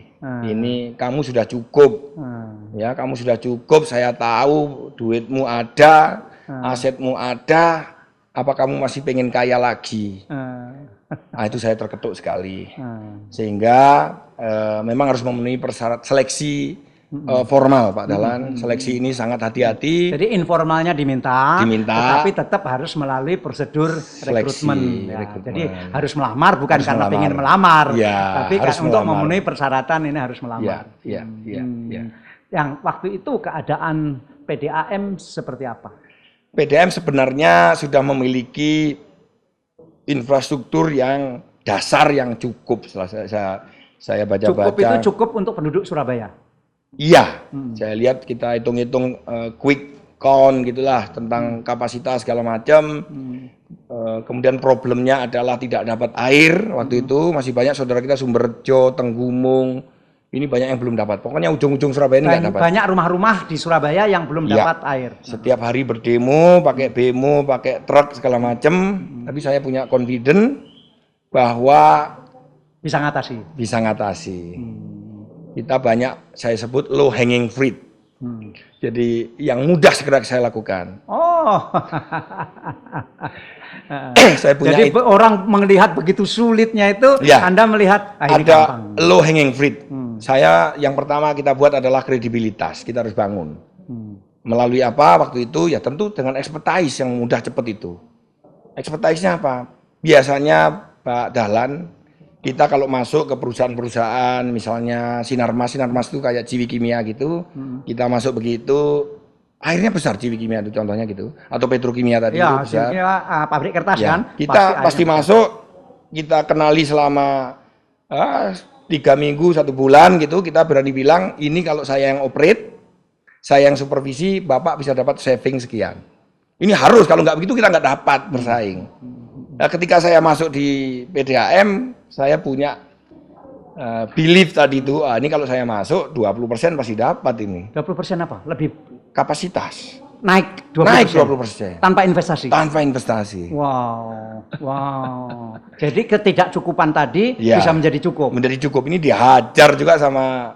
Ini kamu sudah cukup, ya kamu sudah cukup. Saya tahu duitmu ada, asetmu ada. Apa kamu masih pengen kaya lagi? Nah, itu saya terketuk sekali. Sehingga memang harus memenuhi persyarat seleksi formal, Pak Dahlan. Seleksi ini sangat hati-hati. Jadi informalnya diminta, tetapi tetap harus melalui prosedur Seleksi, rekrutmen. rekrutmen. Jadi harus melamar bukan Harus karena melamar. ingin melamar, Ya, tapi harus untuk melamar. memenuhi persyaratan ini harus melamar. Ya. Yang waktu itu keadaan PDAM seperti apa? PDAM sebenarnya sudah memiliki infrastruktur yang dasar yang cukup. Setelah saya baca-baca. Cukup itu cukup untuk penduduk Surabaya. Iya, saya lihat kita hitung-hitung quick count gitulah tentang kapasitas segala macam. Kemudian problemnya adalah tidak dapat air waktu itu, masih banyak saudara kita Sumberjo, Tenggumung, ini banyak yang belum dapat. Pokoknya ujung-ujung Surabaya ini nggak dapat. Banyak rumah-rumah di Surabaya yang belum Ya. dapat air. Setiap hari berdemo, pakai bemo, pakai truk segala macam. Tapi saya punya confident bahwa Bisa ngatasi. bisa ngatasi. Kita banyak saya sebut low hanging fruit. Jadi yang mudah segera saya lakukan. Oh, Saya punya jadi orang melihat begitu sulitnya itu, Ya. Anda melihat ini ada gampang. low hanging fruit. Saya yang pertama kita buat adalah kredibilitas. Kita harus bangun. Melalui apa waktu itu? Ya tentu dengan expertise yang mudah cepat itu. Expertise-nya apa? Biasanya Pak Dahlan, kita kalau masuk ke perusahaan-perusahaan, misalnya Sinarmas itu kayak Ciwi Kimia gitu, kita masuk begitu, akhirnya besar Ciwi Kimia itu contohnya gitu, atau Petrokimia tadi itu Ya, besar. pabrik kertas Ya, kan. kita pasti airnya masuk, kita kenali selama 3 minggu, 1 bulan gitu, kita berani bilang, ini kalau saya yang operate, saya yang supervisi, Bapak bisa dapat saving sekian. Ini harus, kalau nggak begitu kita nggak dapat bersaing. Nah, ketika saya masuk di PDAM, saya punya belief tadi itu, ini kalau saya masuk 20% pasti dapat ini. 20% apa? Lebih Kapasitas. naik 20%. Naik 20%. Tanpa investasi. Tanpa investasi. Wow. Jadi ketidakcukupan tadi Ya. bisa menjadi cukup. Menjadi cukup. Ini dihajar juga sama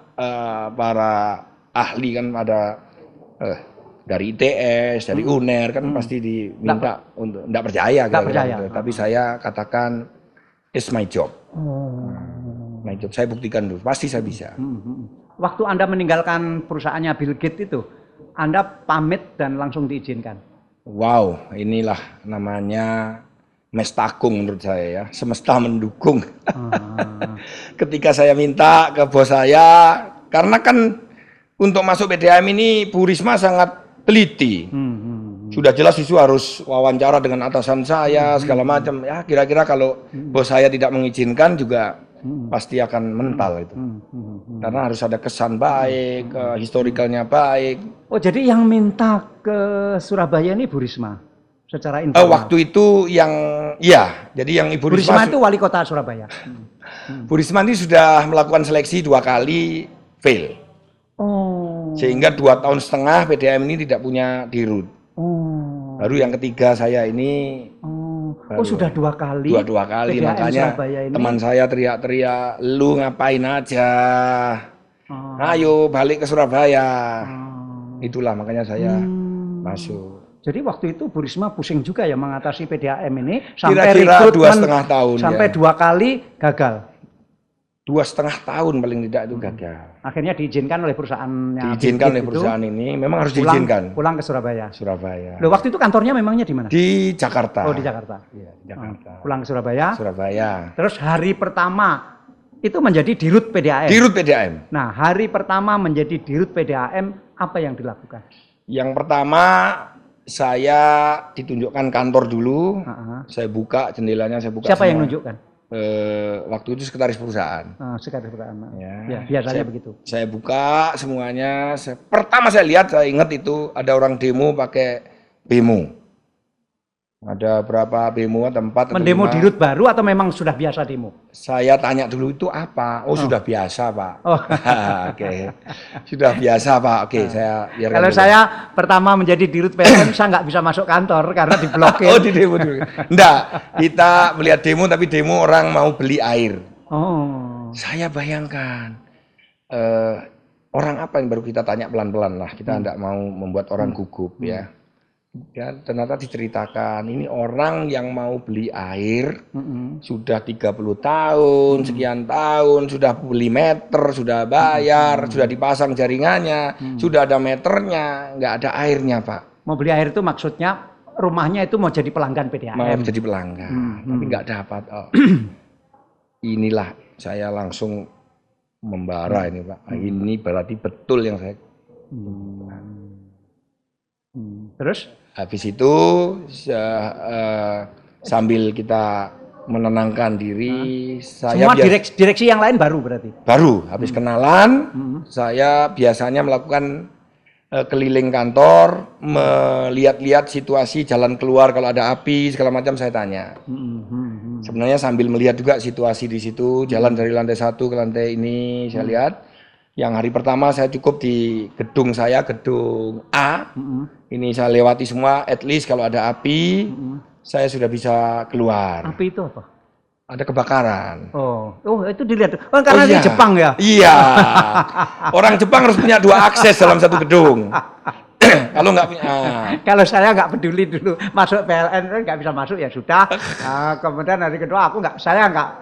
para ahli kan, ada dari ITS, dari UNER kan pasti diminta untuk enggak percaya Nggak kira-kira percaya. gitu. Tapi saya katakan it's my job. My job. Saya buktikan dulu, pasti saya bisa. Waktu Anda meninggalkan perusahaannya Bill Gates itu, Anda pamit dan langsung diizinkan. Wow, inilah namanya mestakung menurut saya ya, semesta mendukung. Ketika saya minta ke bos saya, karena kan untuk masuk PDAM ini Bu Risma sangat teliti. Sudah jelas itu harus wawancara dengan atasan saya segala macam. Ya kira-kira kalau bos saya tidak mengizinkan juga pasti akan mental itu. Karena harus ada kesan baik, historikalnya baik. Oh, jadi yang minta ke Surabaya ini Bu Risma secara informal. Waktu itu yang jadi yang Ibu Bu Risma Risma itu wali kota Surabaya. Bu Risma ini sudah melakukan seleksi 2 kali fail. Oh. Sehingga 2,5 tahun PDAM ini tidak punya dirut. Oh. Baru yang ketiga saya ini Oh, sudah 2 kali. dua kali, PDAM makanya Surabaya ini. teman saya teriak-teriak, lu ngapain aja? Ayo balik ke Surabaya. Itulah makanya saya masuk. Jadi waktu itu Bu Risma pusing juga ya mengatasi PDAM ini sampai Kira-kira rekrutmen 2,5 tahun. sampai Ya. 2 kali gagal. 2,5 tahun paling tidak itu gagal. Akhirnya diizinkan oleh perusahaannya. Diizinkan Bill oleh Gates perusahaan ini, memang harus itu diizinkan. pulang ke Surabaya. Surabaya. Loh, waktu itu kantornya memangnya di mana? Di Jakarta. Oh, di Jakarta. Iya, di Jakarta. Pulang ke Surabaya. Surabaya. Terus hari pertama itu menjadi dirut PDAM. Dirut PDAM. Nah, hari pertama menjadi dirut PDAM apa yang dilakukan? Yang pertama saya ditunjukkan kantor dulu, Ah, saya buka jendelanya, saya buka siapa yang semua. nunjukkan? Waktu itu sekretaris perusahaan. Sekretaris. Ya, Ya, biasanya saya, begitu. saya buka semuanya. Pertama saya lihat, saya ingat itu ada orang demo pakai bemo. Ada berapa bemo, ada 4 atau Mendemo 5. di rut baru atau memang sudah biasa demo? Saya tanya dulu itu apa? Oh, sudah biasa, Pak. Oh. Oke. Sudah biasa, Pak. Oke, saya biarkan Kalau dulu. saya pertama menjadi dirut PLN, saya nggak bisa masuk kantor karena diblokir. Oh, di demo dulu. Enggak, kita melihat demo tapi demo orang mau beli air. Oh. Saya bayangkan orang apa yang baru kita tanya pelan-pelan lah. Kita enggak mau membuat orang gugup ya. Ya, ternyata diceritakan ini orang yang mau beli air sudah 30 tahun, sekian tahun, sudah beli meter, sudah bayar, sudah dipasang jaringannya, sudah ada meternya, nggak ada airnya, Pak. Mau beli air itu maksudnya rumahnya itu mau jadi pelanggan PDAM. Mau jadi pelanggan, tapi nggak dapat. Oh. Inilah saya langsung membara ini, Pak. Ini berarti betul yang saya. Terus? Habis itu sambil kita menenangkan diri, saya semua direksi yang lain baru berarti? Baru, habis kenalan, saya biasanya melakukan keliling kantor, melihat-lihat situasi jalan keluar kalau ada api segala macam saya tanya. Sebenarnya sambil melihat juga situasi di situ, jalan dari lantai 1 ke lantai ini saya lihat. Yang hari pertama saya cukup di gedung saya, gedung A. Ini saya lewati semua, at least kalau ada api, saya sudah bisa keluar. Api itu apa? Ada kebakaran. Oh itu dilihat. Oh, karena di Jepang ya? Iya. Orang Jepang harus punya 2 akses dalam satu gedung. Kalau nggak punya. Kalau saya nggak peduli dulu masuk PLN nggak bisa masuk ya sudah. Kemudian hari kedua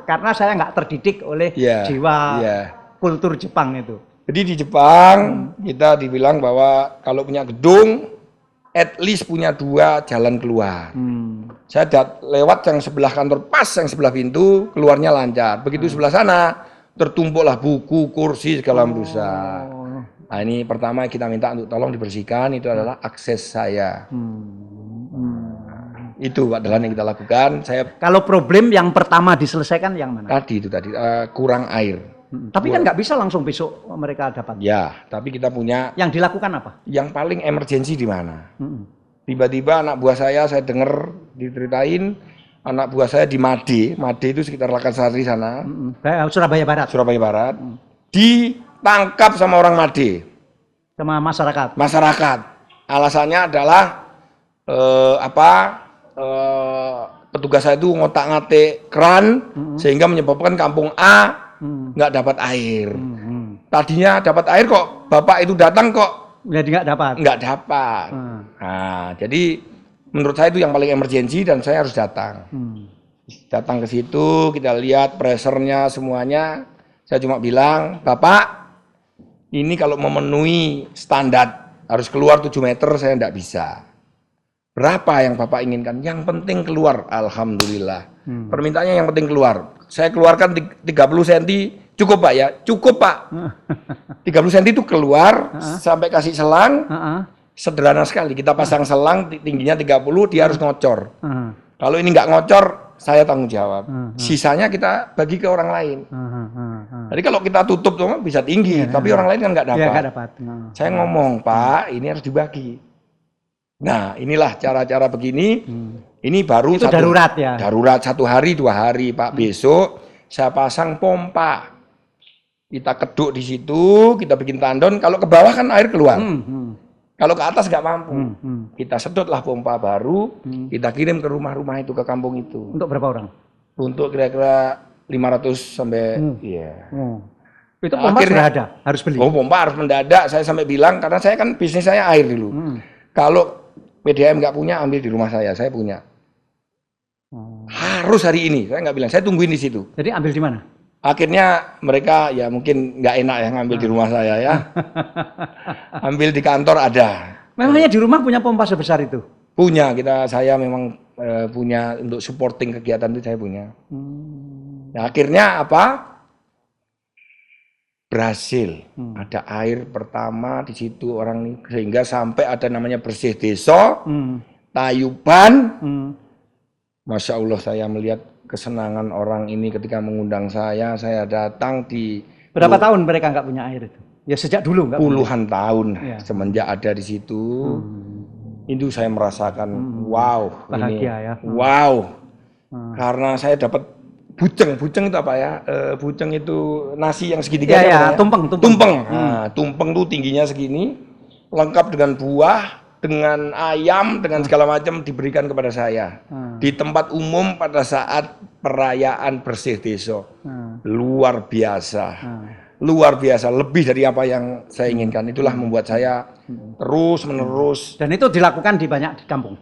karena saya nggak terdidik oleh jiwa kultur Jepang itu. Jadi di Jepang kita dibilang bahwa kalau punya gedung, at least punya 2 jalan keluar. Saya lewat yang sebelah kantor, pas yang sebelah pintu, keluarnya lancar. Begitu sebelah sana, tertumpuklah buku, kursi, segala rusak. Nah ini pertama kita minta untuk tolong dibersihkan, itu adalah akses saya. Itu adalah yang kita lakukan. Kalau problem yang pertama diselesaikan yang mana? Tadi kurang air. Tapi kan nggak bisa langsung besok mereka dapat. Ya, tapi kita punya. Yang dilakukan apa? Yang paling emergensi di mana? Tiba-tiba anak buah saya dengar diceritain anak buah saya di Made itu sekitar Lakansari sana. Surabaya Barat. Surabaya Barat. Ditangkap sama orang Made. Sama masyarakat. Masyarakat. Alasannya adalah petugas saya itu ngotak-ngatik keran sehingga menyebabkan kampung A nggak dapat air. Tadinya dapat air kok, bapak itu datang kok jadi nggak dapat. Nah, jadi menurut saya itu yang paling emergensi dan saya harus datang. Datang ke situ, kita lihat pressernya semuanya. Saya cuma bilang, Bapak, ini kalau memenuhi standar harus keluar 7 meter, saya nggak bisa. Berapa yang Bapak inginkan? Yang penting keluar, alhamdulillah. Permintaannya yang penting keluar. Saya keluarkan 30 cm, cukup Pak ya? Cukup Pak. 30 cm itu keluar, sampai kasih selang, sederhana sekali. Kita pasang selang, tingginya 30, dia harus ngocor. Kalau ini nggak ngocor, saya tanggung jawab. Sisanya kita bagi ke orang lain. Jadi kalau kita tutup bisa tinggi, tapi orang lain kan nggak dapat. Saya ngomong, Pak, ini harus dibagi. Nah, inilah cara-cara begini. Ini baru itu darurat ya. Darurat 1 hari 2 hari, Pak. Besok saya pasang pompa. Kita keduk di situ, kita bikin tandon. Kalau ke bawah kan air keluar. Kalau ke atas nggak mampu. Kita sedotlah pompa baru. Kita kirim ke rumah-rumah itu, ke kampung itu. Untuk berapa orang? Untuk kira-kira 500 sampai. Itu pompa sudah ada, harus beli. Oh, pompa harus mendadak. Saya sampai bilang karena saya kan bisnis saya air dulu. Kalau PDAM nggak punya, ambil di rumah saya punya. Harus hari ini, saya nggak bilang, saya tungguin di situ. Jadi ambil di mana? Akhirnya mereka ya mungkin nggak enak ya ngambil di rumah saya ya. Ambil di kantor ada. Memangnya di rumah punya pompa sebesar itu? Punya, saya memang punya untuk supporting kegiatan itu saya punya. Nah, akhirnya apa? berhasil. Ada air pertama di situ orang ini, sehingga sampai ada namanya Bersih Desa, Tayuban. Masya Allah, saya melihat kesenangan orang ini ketika mengundang saya datang di... Berapa tahun mereka nggak punya air itu? Ya sejak dulu nggak puluhan tahun ya. Semenjak ada di situ. Itu saya merasakan wow, bahagia ini ya. wow. Karena saya dapat buceng itu apa ya? Buceng itu nasi yang segitiga ya, tumpeng. Nah, tumpeng tuh tingginya segini, lengkap dengan buah, dengan ayam, dengan segala macam diberikan kepada saya di tempat umum pada saat perayaan Bersih Desa. Luar biasa, lebih dari apa yang saya inginkan. Itulah membuat saya terus menerus. Dan itu dilakukan di banyak kampung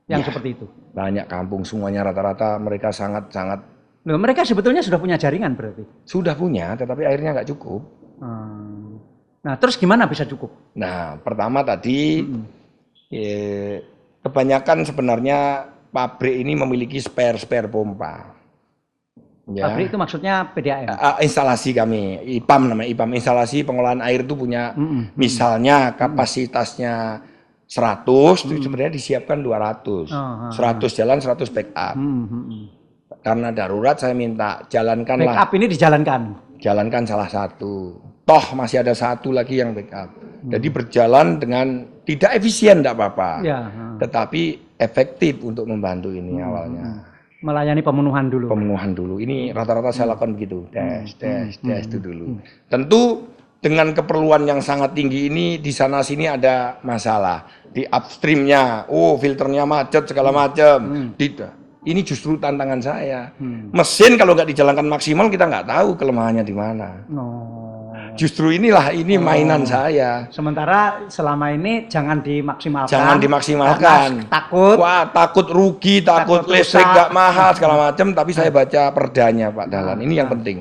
yang seperti itu. Banyak kampung, semuanya rata-rata mereka sangat. Loh, mereka sebetulnya sudah punya jaringan berarti? Sudah punya, tetapi airnya nggak cukup. Nah, terus gimana bisa cukup? Nah, pertama tadi kebanyakan sebenarnya pabrik ini memiliki spare pompa. Ya. Pabrik itu maksudnya PDAM? Instalasi kami, IPAM namanya, IPAM, instalasi pengolahan air itu punya, misalnya kapasitasnya 100, itu sebenarnya disiapkan 200. 100 jalan, 100 backup. Karena darurat saya minta, jalankanlah. Backup ini dijalankan? Jalankan salah satu. Toh masih ada satu lagi yang backup. Jadi berjalan dengan tidak efisien, tidak apa-apa. Tetapi efektif untuk membantu ini awalnya. Melayani pemenuhan dulu. Ini rata-rata saya lakukan begitu. Tes itu dulu. Tentu dengan keperluan yang sangat tinggi ini di sana sini ada masalah. Di upstreamnya, filternya macet segala macam. Ini justru tantangan saya. Mesin kalau nggak dijalankan maksimal kita nggak tahu kelemahannya di mana. Justru ini mainan saya. Sementara selama ini jangan dimaksimalkan. Takut rugi, takut listrik nggak mahal segala macam. Tapi saya baca perdanya Pak Dahlan. Ini yang penting.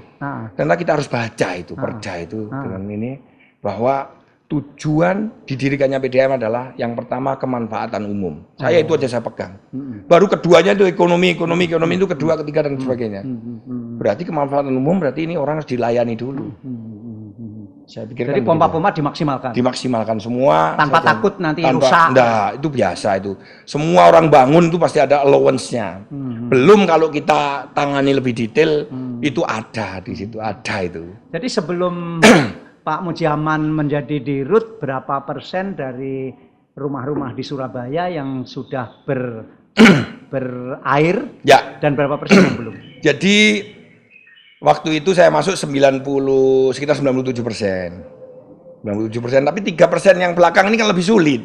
Karena kita harus baca itu perda itu dengan ini, bahwa tujuan didirikannya PDAM adalah yang pertama kemanfaatan umum. Saya itu aja saya pegang. Baru keduanya itu ekonomi itu kedua, ketiga dan sebagainya. Berarti kemanfaatan umum berarti ini orang harus dilayani dulu. Saya pikir jadi pompa-pompa dimaksimalkan semua tanpa takut nanti rusak. Itu biasa itu. Semua orang bangun itu pasti ada allowance-nya. Belum kalau kita tangani lebih detail itu ada di situ, ada itu. Jadi sebelum Pak Mujiaman menjadi dirut, berapa persen dari rumah-rumah di Surabaya yang sudah berair dan berapa persen yang belum? Jadi waktu itu saya masuk sekitar 97%. 97%, tapi 3% yang belakang ini kan lebih sulit.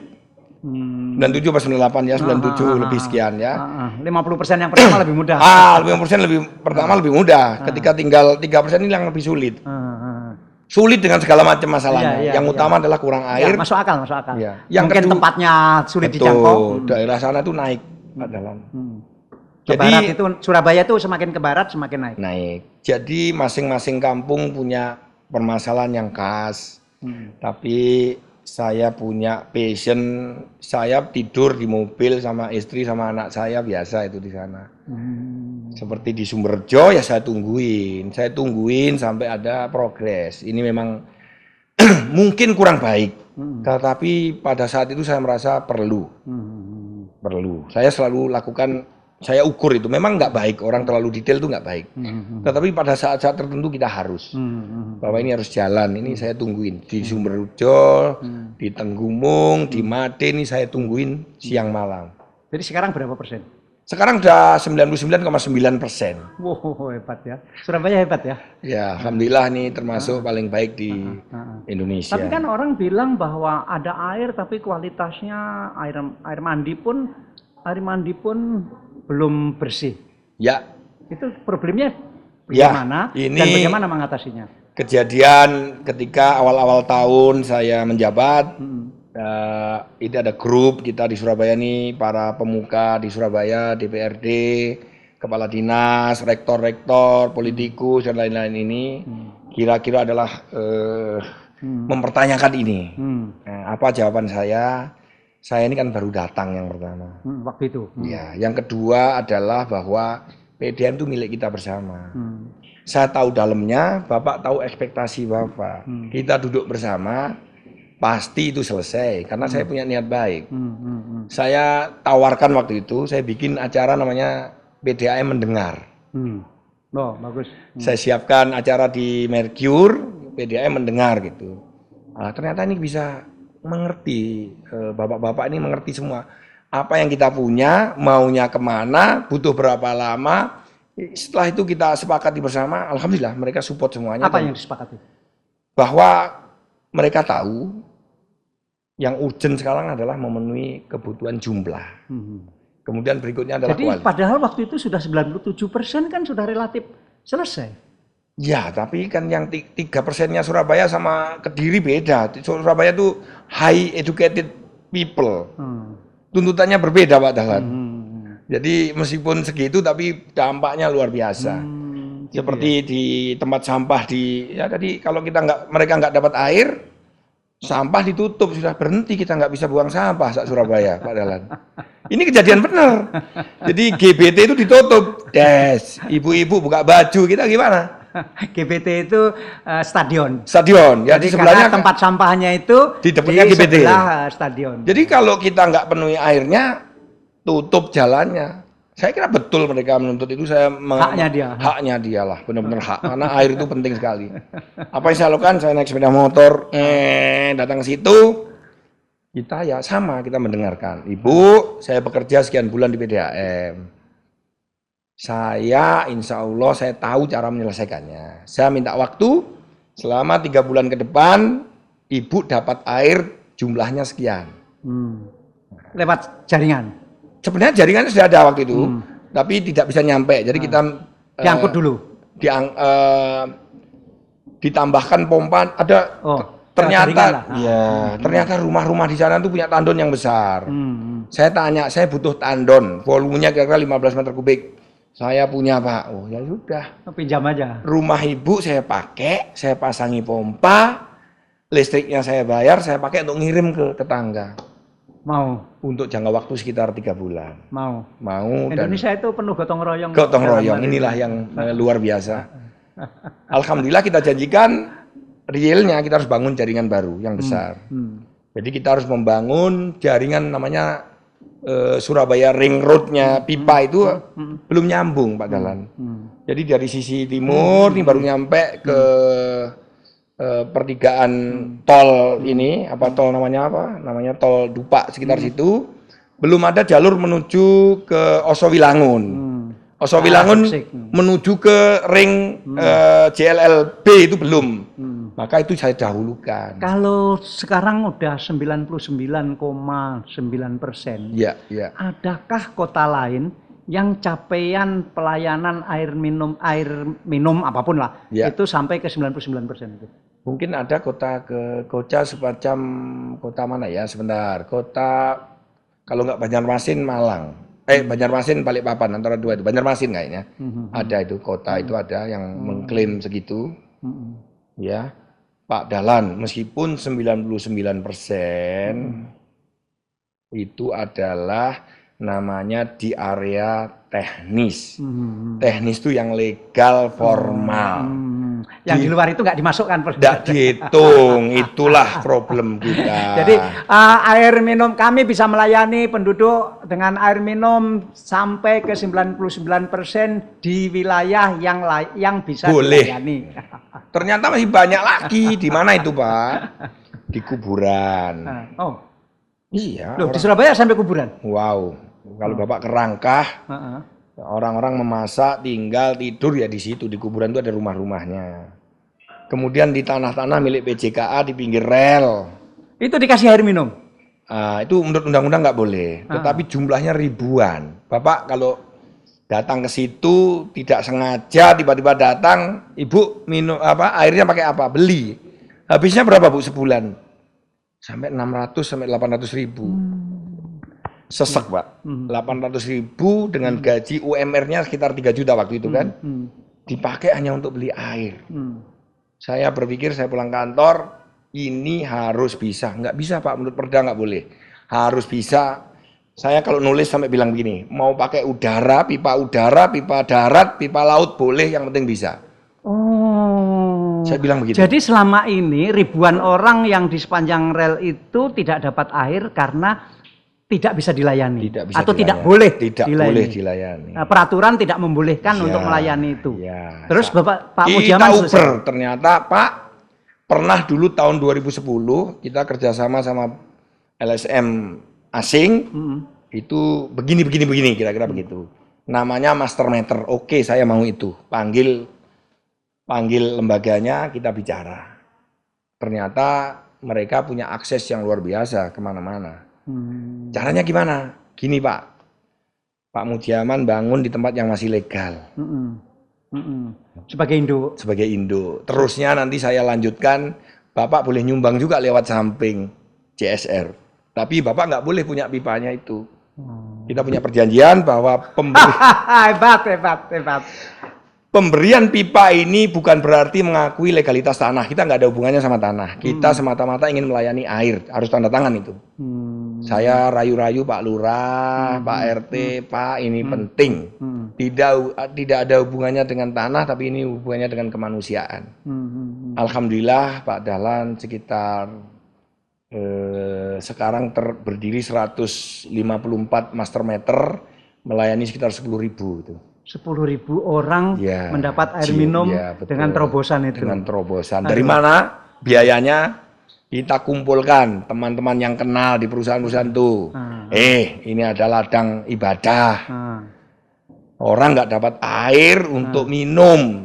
97 pas 98 ya, 97 lebih sekian ya. 50% yang pertama lebih mudah. 50% pertama lebih mudah. Ketika tinggal 3% ini yang lebih sulit. Sulit dengan segala macam masalahnya. Yang utama adalah kurang air. Masuk akal. Ya. Mungkin tempatnya sulit dijangkau. Daerah sana tuh naik. Ke barat itu, Surabaya itu semakin ke barat semakin naik. Jadi masing-masing kampung punya permasalahan yang khas. Tapi saya punya passion, saya tidur di mobil sama istri sama anak saya biasa itu di sana. Seperti di Sumberjo ya saya tungguin sampai ada progres. Ini memang mungkin kurang baik, tetapi pada saat itu saya merasa perlu. Saya selalu lakukan, saya ukur itu. Memang nggak baik, orang terlalu detail itu nggak baik. Tetapi pada saat-saat tertentu kita harus. Bahwa ini harus jalan, ini saya tungguin. Di Sumberjo, di Tenggumung, di Made ini saya tungguin siang malam. Jadi sekarang berapa persen? Sekarang udah 99,9%. Wow, hebat ya. Surabaya hebat ya. Ya, alhamdulillah nih termasuk paling baik di Indonesia. Tapi kan orang bilang bahwa ada air tapi kualitasnya air mandi pun belum bersih. Ya. Itu problemnya bagaimana dan bagaimana mengatasinya? Kejadian ketika awal-awal tahun saya menjabat, ini ada grup kita di Surabaya nih, para pemuka di Surabaya, DPRD, kepala dinas, rektor-rektor, politikus dan lain-lain ini, kira-kira adalah mempertanyakan ini. Apa jawaban saya? Saya ini kan baru datang yang pertama. Waktu itu. Ya, yang kedua adalah bahwa PDAM itu milik kita bersama. Saya tahu dalamnya, Bapak tahu ekspektasi Bapak. Kita duduk bersama, pasti itu selesai karena saya punya niat baik. Saya tawarkan waktu itu, saya bikin acara namanya PDAM mendengar. Oh, bagus. Saya siapkan acara di Mercure, PDAM mendengar gitu. Ternyata ini bisa mengerti, bapak-bapak ini mengerti semua. Apa yang kita punya, maunya kemana, butuh berapa lama. Setelah itu kita sepakati bersama, alhamdulillah mereka support semuanya. Apa yang disepakati? Bahwa mereka tahu yang urgent sekarang adalah memenuhi kebutuhan jumlah. Kemudian berikutnya adalah jadi kualitas. Padahal waktu itu sudah 97% kan sudah relatif selesai. Ya, tapi kan yang 3%-nya Surabaya sama Kediri beda. Surabaya itu high educated people. Tuntutannya berbeda Pak Dahlan. Jadi meskipun segitu tapi dampaknya luar biasa. Seperti di tempat sampah ya tadi kalau mereka nggak dapat air, sampah ditutup, sudah berhenti, kita nggak bisa buang sampah sak Surabaya Pak Dahlan. Ini kejadian benar. Jadi GBT itu ditutup. Ibu-ibu buka baju, kita gimana? GBT itu stadion. Stadion. Ya, jadi sebelahnya tempat sampahnya itu di depannya GBT. Sebelah stadion. Jadi kalau kita nggak penuhi airnya, tutup jalannya. Saya kira betul mereka menuntut itu. Haknya dia lah, benar-benar hak. Karena air itu penting sekali. Apa yang saya lakukan? Saya naik sepeda motor, datang ke situ. Kita ya sama, kita mendengarkan. Ibu, saya bekerja sekian bulan di PDAM. Saya insya Allah saya tahu cara menyelesaikannya. Saya minta waktu selama 3 bulan ke depan, ibu dapat air jumlahnya sekian. Lewat jaringan? Sebenarnya jaringannya sudah ada waktu itu, tapi tidak bisa nyampe. Jadi kita diangkut dulu. Ditambahkan pompa. Ada ternyata rumah-rumah di sana tuh punya tandon yang besar. Saya tanya, saya butuh tandon, volumenya kira-kira 15 meter kubik. Saya punya Pak. Oh ya sudah. Pinjam aja. Rumah ibu saya pakai, saya pasangi pompa, listriknya saya bayar, saya pakai untuk ngirim ke tetangga. Mau. Untuk jangka waktu sekitar 3 bulan. Mau. Indonesia itu penuh gotong royong. Gotong royong, inilah yang luar biasa. Alhamdulillah kita janjikan realnya kita harus bangun jaringan baru yang besar. Jadi kita harus membangun jaringan namanya Surabaya Ring Road-nya pipa itu belum nyambung Pak Dahlan. Jadi dari sisi timur ini baru nyampe ke pertigaan tol ini, tol namanya tol Dupak sekitar situ, belum ada jalur menuju ke Osowilangun. Osowilangun menuju ke ring JLLB itu belum. Maka itu saya dahulukan. Kalau sekarang udah 99,9%. Ya. Adakah kota lain yang capaian pelayanan air minum apapun lah, itu sampai ke 99% itu? Mungkin ada kota semacam kota mana ya, sebentar. Kota, kalau nggak Banjarmasin, Malang. Banjarmasin, Balikpapan, antara dua itu. Banjarmasin kayaknya. Ada itu, kota itu ada yang mengklaim segitu. Ya, Pak Dahlan, meskipun 99% itu adalah namanya di area teknis. Teknis itu yang legal, formal. Yang di luar itu nggak dimasukkan. Tidak dihitung, itulah problem kita. Jadi air minum kami bisa melayani penduduk dengan air minum sampai ke 99% di wilayah yang bisa dilayani. Ternyata masih banyak lagi. Di mana itu Pak? Di kuburan. Iya. Loh, di Surabaya sampai kuburan? Wow. Kalau Bapak ke Rangkah, orang-orang memasak, tinggal, tidur ya di situ. Di kuburan itu ada rumah-rumahnya. Kemudian di tanah-tanah milik PJKA di pinggir rel. Itu dikasih air minum? Itu menurut undang-undang nggak boleh. Tetapi jumlahnya ribuan. Bapak kalau datang ke situ tidak sengaja tiba-tiba datang, ibu minum airnya pakai apa? Beli. Habisnya berapa Bu sebulan? Sampai 600 sampai 800 ribu. Sesek Pak, 800 ribu dengan gaji UMR-nya sekitar 3 juta waktu itu kan, dipakai hanya untuk beli air. Saya berpikir saya pulang kantor, ini harus bisa. Nggak bisa Pak, menurut Perda nggak boleh. Harus bisa. Saya kalau nulis sampai bilang begini, mau pakai udara, pipa darat, pipa laut boleh, yang penting bisa. Saya bilang begitu. Jadi selama ini ribuan orang yang di sepanjang rel itu tidak dapat air karena tidak bisa dilayani atau tidak boleh dilayani. Nah, peraturan tidak membolehkan untuk melayani itu. Ya. Terus Pak Kita Mujaman Uber ternyata Pak pernah dulu tahun 2010 kita kerjasama sama LSM asing itu begini kira-kira begitu. Namanya Master Meter. Oke, saya mau itu. Panggil lembaganya, kita bicara. Ternyata mereka punya akses yang luar biasa kemana-mana. Caranya gimana? Gini Pak, Pak Mujaman bangun di tempat yang masih legal. Sebagai induk. Sebagai induk. Terusnya nanti saya lanjutkan, Bapak boleh nyumbang juga lewat samping CSR. Tapi Bapak nggak boleh punya pipanya itu. Kita punya perjanjian bahwa hebat. Pemberian pipa ini bukan berarti mengakui legalitas tanah. Kita nggak ada hubungannya sama tanah. Kita semata-mata ingin melayani air. Harus tanda tangan itu. Saya rayu-rayu Pak Lurah, Pak RT, Pak ini penting. Tidak ada hubungannya dengan tanah, tapi ini hubungannya dengan kemanusiaan. Alhamdulillah Pak Dahlan sekitar sekarang berdiri 154 master meter, melayani sekitar 10.000 itu. 10.000 orang mendapat air minum dengan terobosan itu. Dengan terobosan. Dari mana biayanya? Kita kumpulkan teman-teman yang kenal di perusahaan-perusahaan itu. Ini ada ladang ibadah. Orang nggak dapat air untuk minum.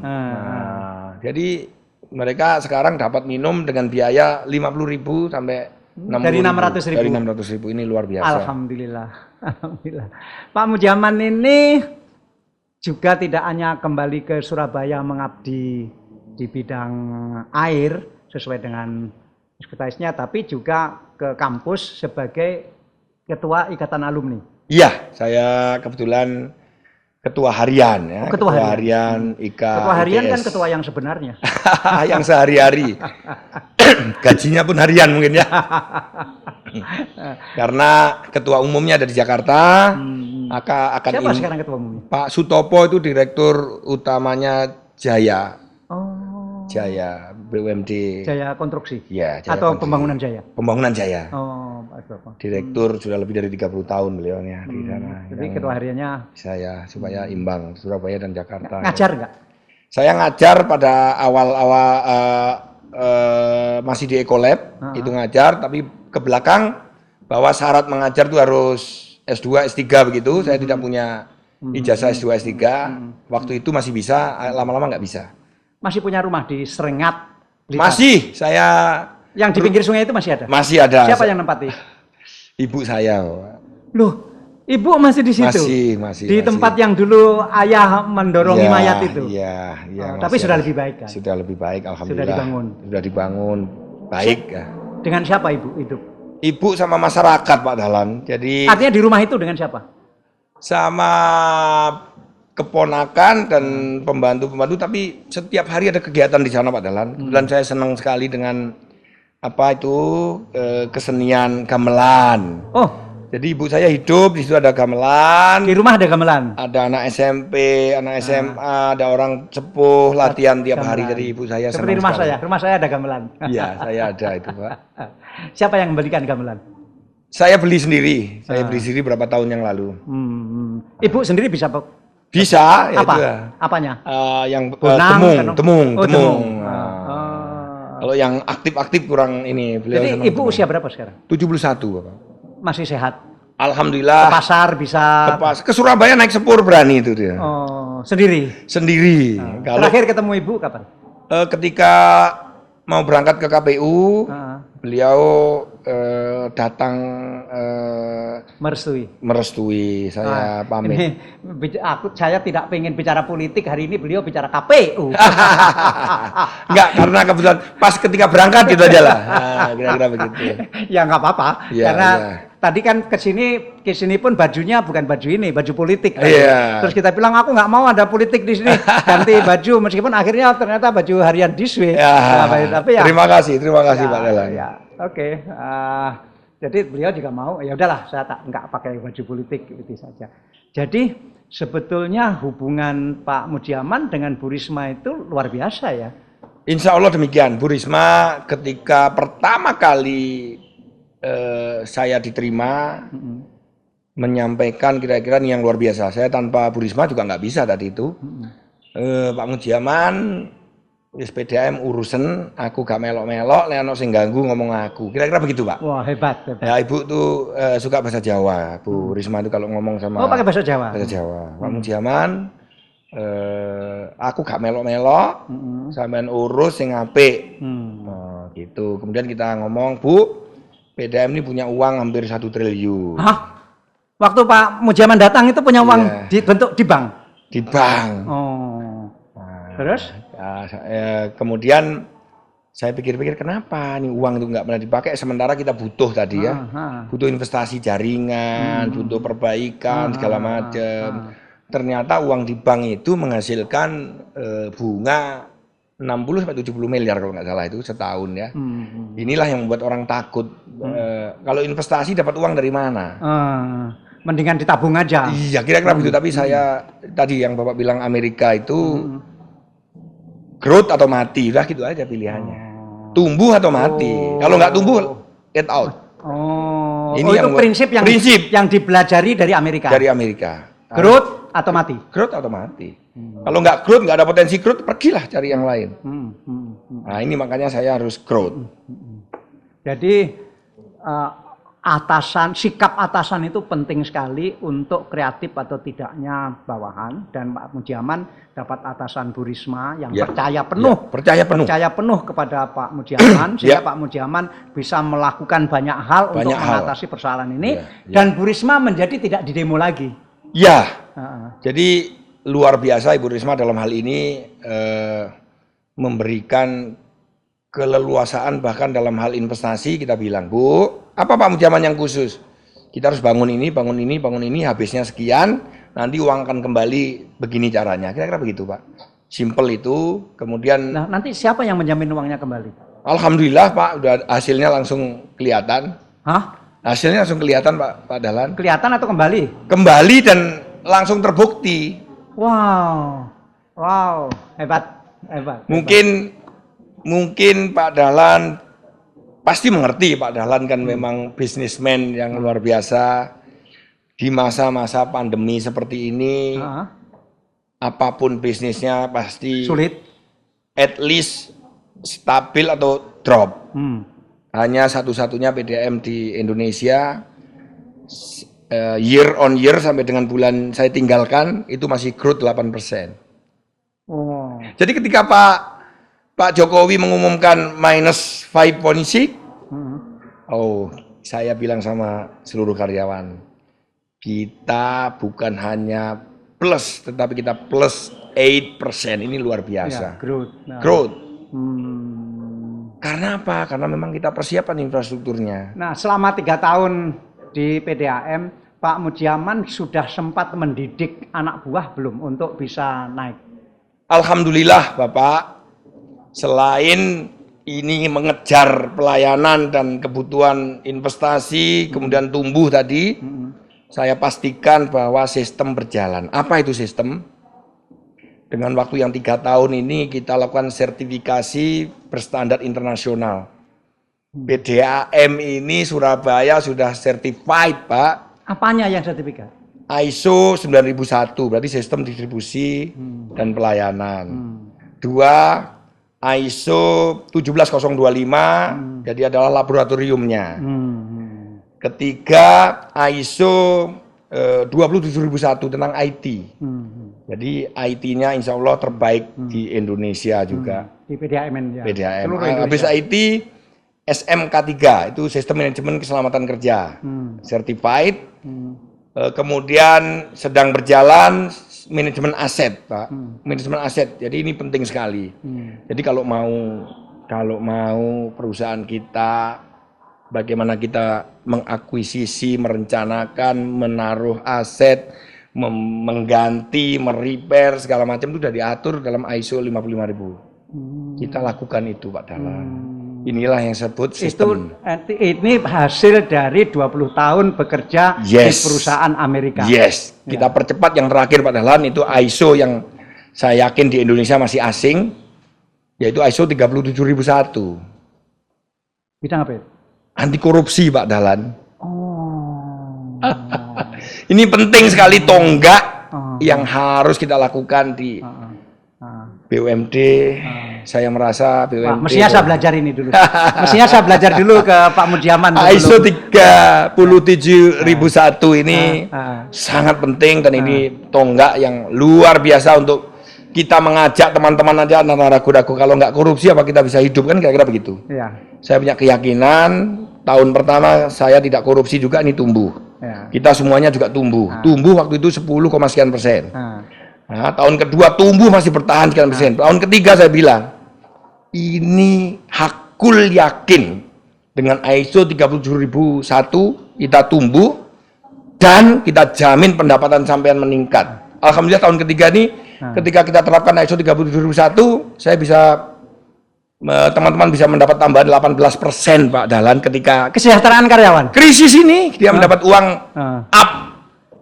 Jadi mereka sekarang dapat minum dengan biaya 50.000 sampai 60.000. Dari 600.000. Dari 600.000 ini luar biasa. Alhamdulillah. Pak Mujaman ini juga tidak hanya kembali ke Surabaya mengabdi di bidang air sesuai dengan ekspertisnya, tapi juga ke kampus sebagai ketua ikatan alumni. Iya, saya kebetulan ketua harian ya. Ketua harian Ketua harian ITS. kan ketua yang sebenarnya. Yang sehari-hari. Gajinya pun harian mungkin ya. Karena ketua umumnya ada di Jakarta. Akan Siapa sekarang ketua umumnya? Pak Sutopo itu direktur utamanya Jaya. Jaya BUMD. Jaya Konstruksi. Ya, Jaya atau Konstruksi. Pembangunan Jaya. Pembangunan Jaya. Pak Sutopo. Direktur sudah lebih dari 30 tahun beliaunya di sana. Jadi ketua hariannya Saya supaya imbang Surabaya dan Jakarta. ngajar nggak? Saya ngajar pada awal-awal masih di Ecolab, itu ngajar, tapi ke belakang bahwa syarat mengajar itu harus S2, S3 begitu. Saya tidak punya ijazah S2, S3. Waktu itu masih bisa, lama-lama nggak bisa. Masih punya rumah di Serengat? Blitar? Masih, saya... Yang di pinggir sungai itu masih ada? Masih ada. Siapa yang nempati? Ibu saya. Loh, ibu masih di situ? Masih. Di tempat yang dulu ayah mendorong mayat itu? Iya. Tapi sudah lebih baik kan? Sudah lebih baik, alhamdulillah. Sudah dibangun. Baik. Dengan siapa ibu itu? Ibu sama masyarakat Pak Dahlan. Jadi artinya di rumah itu dengan siapa? Sama keponakan dan pembantu-pembantu, tapi setiap hari ada kegiatan di sana Pak Dahlan. Kebetulan saya senang sekali dengan kesenian gamelan. Jadi ibu saya hidup di situ, ada gamelan. Di rumah ada gamelan. Ada anak SMP, anak SMA, ada orang sepuh latihan tiap hari. Jadi ibu saya seperti rumah sekali. Rumah saya ada gamelan. Iya, saya ada itu Pak. Siapa yang membelikan gamelan? Saya beli sendiri. Saya beli sendiri berapa tahun yang lalu. Ibu sendiri bisa? Bisa. Apa? Ya. Apanya? Yang temung. Kalau yang aktif-aktif kurang ini. Jadi ibu usia berapa sekarang? 71 Bapak. Masih sehat? Alhamdulillah. Ke pasar bisa? Ke Surabaya naik sepur berani itu dia. Sendiri? Sendiri. Terakhir ketemu ibu kapan? Ketika mau berangkat ke KPU, beliau datang merestui saya pamit. Saya tidak pengen bicara politik hari ini, beliau bicara KPU. Enggak, karena kebetulan pas ketika berangkat gitu aja lah. Kira-kira begitu. Ya nggak apa-apa, karena tadi kan kesini pun bajunya bukan baju ini, baju politik. Terus kita bilang aku nggak mau ada politik di sini, ganti baju, meskipun akhirnya ternyata baju harian Diswe. Tapi terima kasih Pak Dahlan. Oke. Jadi beliau juga mau, ya udahlah saya nggak pakai baju politik itu saja. Jadi sebetulnya hubungan Pak Mujaman dengan Bu Risma itu luar biasa ya. Insya Allah demikian, Bu Risma. Ketika pertama kali saya diterima, menyampaikan kira-kira yang luar biasa. Saya tanpa Bu Risma juga nggak bisa tadi itu. Pak Mujiaman, wis PDAM urusen, aku gak melok-melok, nek ana sing ganggu ngomong aku. Kira-kira begitu, Pak. Wah, hebat. Ya, Ibu tuh suka bahasa Jawa, Bu Risma itu kalau ngomong sama. Oh, pakai bahasa Jawa. Bahasa Jawa. Pak Mujiaman, aku gak melok-melok, sampean urus sing apik. Gitu. Kemudian kita ngomong, Bu, PDAM ini punya uang hampir 1 triliun. Hah? Waktu Pak Mujiaman datang itu punya uang dibentuk di bank? Di bank. Oh. Terus? Kemudian saya pikir-pikir kenapa nih uang itu nggak pernah dipakai sementara kita butuh tadi ya, butuh investasi jaringan, butuh perbaikan segala macam. Ternyata uang di bank itu menghasilkan bunga 60-70 miliar kalau nggak salah itu setahun ya. Inilah yang membuat orang takut. Kalau investasi dapat uang dari mana? Mendingan ditabung aja. Iya, kira-kira begitu. Tapi saya tadi yang Bapak bilang Amerika itu growth atau mati, udah gitu aja pilihannya. Tumbuh atau mati. Kalau nggak tumbuh, get out. Ini itu prinsip yang dipelajari dari Amerika. Dari Amerika. Growth atau mati. Growth atau mati. Kalau nggak growth, nggak ada potensi growth, pergilah cari yang lain. Nah ini makanya saya harus growth. Jadi sikap atasan itu penting sekali untuk kreatif atau tidaknya bawahan, dan Pak Mujiaman dapat atasan Bu Risma yang percaya penuh kepada Pak Mujiaman sehingga Pak Mujiaman bisa melakukan banyak hal untuk mengatasi persoalan ini dan Bu Risma menjadi tidak didemo lagi. Ya. Jadi luar biasa Ibu Risma dalam hal ini memberikan keleluasaan bahkan dalam hal investasi. Kita bilang, Bu, apa Pak Mujiaman yang khusus? Kita harus bangun ini, habisnya sekian, nanti uang akan kembali begini caranya. Kira-kira begitu, Pak. Simple itu, kemudian... Nah, nanti siapa yang menjamin uangnya kembali? Alhamdulillah, Pak, udah hasilnya langsung kelihatan. Hah? Hasilnya langsung kelihatan, Pak Dahlan. Kelihatan atau kembali? Kembali dan langsung terbukti. Wow, hebat. Mungkin Pak Dahlan pasti mengerti. Pak Dahlan kan memang bisnismen yang luar biasa. Di masa-masa pandemi seperti ini, apapun bisnisnya pasti sulit. At least stabil atau drop. Hanya satu-satunya PDAM di Indonesia year on year sampai dengan bulan saya tinggalkan itu masih growth 8%. Jadi ketika Pak Jokowi mengumumkan minus 5.6, saya bilang sama seluruh karyawan, kita bukan hanya plus, tetapi kita plus 8%. Ini luar biasa. Growth. Karena apa? Karena memang kita persiapan infrastrukturnya. Nah, selama 3 tahun di PDAM, Pak Mujiaman sudah sempat mendidik anak buah belum untuk bisa naik? Alhamdulillah, Bapak. Selain ini mengejar pelayanan dan kebutuhan investasi, kemudian tumbuh tadi, saya pastikan bahwa sistem berjalan. Apa itu sistem? Dengan waktu yang 3 tahun ini kita lakukan sertifikasi berstandar internasional. PDAM ini Surabaya sudah certified, Pak. Apanya yang sertifikat? ISO 9001, berarti sistem distribusi dan pelayanan. 2, ISO 17025, jadi adalah laboratoriumnya. Ketiga, ISO 27001 tentang IT. Jadi IT-nya insya Allah terbaik di Indonesia juga. Di PDAM ya. PDAM. Habis IT, SMK3 itu sistem manajemen keselamatan kerja, certified. Kemudian sedang berjalan manajemen aset, Pak. Manajemen aset. Jadi ini penting sekali. Jadi kalau mau perusahaan kita, bagaimana kita mengakuisisi, merencanakan, menaruh aset, mengganti, merepair segala macam itu sudah diatur dalam ISO 55000. Kita lakukan itu, Pak Dahlan. Inilah yang disebut sistem. Ini hasil dari 20 tahun bekerja di perusahaan Amerika. Yes. Kita percepat yang terakhir, Pak Dahlan, itu ISO yang saya yakin di Indonesia masih asing. yaitu ISO 37001. Bidang apa itu? Anti korupsi Pak Dahlan. Oh. Ini penting sekali tonggak yang harus kita lakukan di BUMD. Saya merasa BUMD. Mestinya saya belajar ini dulu. Mestinya saya belajar dulu ke Pak Mudiaman. ISO 37001 ini sangat penting dan ini tonggak yang luar biasa untuk kita mengajak teman-teman aja anak-anak ragu-ragu kalau nggak korupsi apa kita bisa hidup kan kira-kira begitu. Ya. Saya punya keyakinan tahun pertama saya tidak korupsi juga ini tumbuh. Ya. Kita semuanya juga tumbuh. Tumbuh waktu itu 10, sekian persen. Nah, tahun kedua tumbuh masih bertahan sekian persen. Tahun ketiga saya bilang ini hakul yakin dengan ISO 37001 kita tumbuh dan kita jamin pendapatan sampean meningkat. Alhamdulillah tahun ketiga ini ketika kita terapkan ISO 37001 saya bisa teman-teman bisa mendapat tambahan 18% Pak Dahlan ketika Kesejahteraan karyawan. krisis ini dia mendapat uang up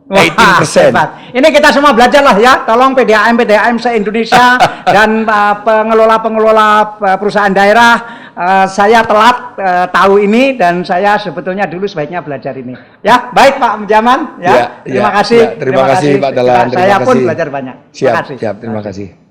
18%. Ini kita semua belajar lah ya. Tolong PDAM se-Indonesia dan pengelola-pengelola perusahaan daerah. Saya telat tahu ini dan saya sebetulnya dulu sebaiknya belajar ini. Ya, baik Pak Mudiaman. Ya, terima kasih. Ya, terima kasih Pak Dahlan. Saya pun belajar banyak. Siap, terima kasih.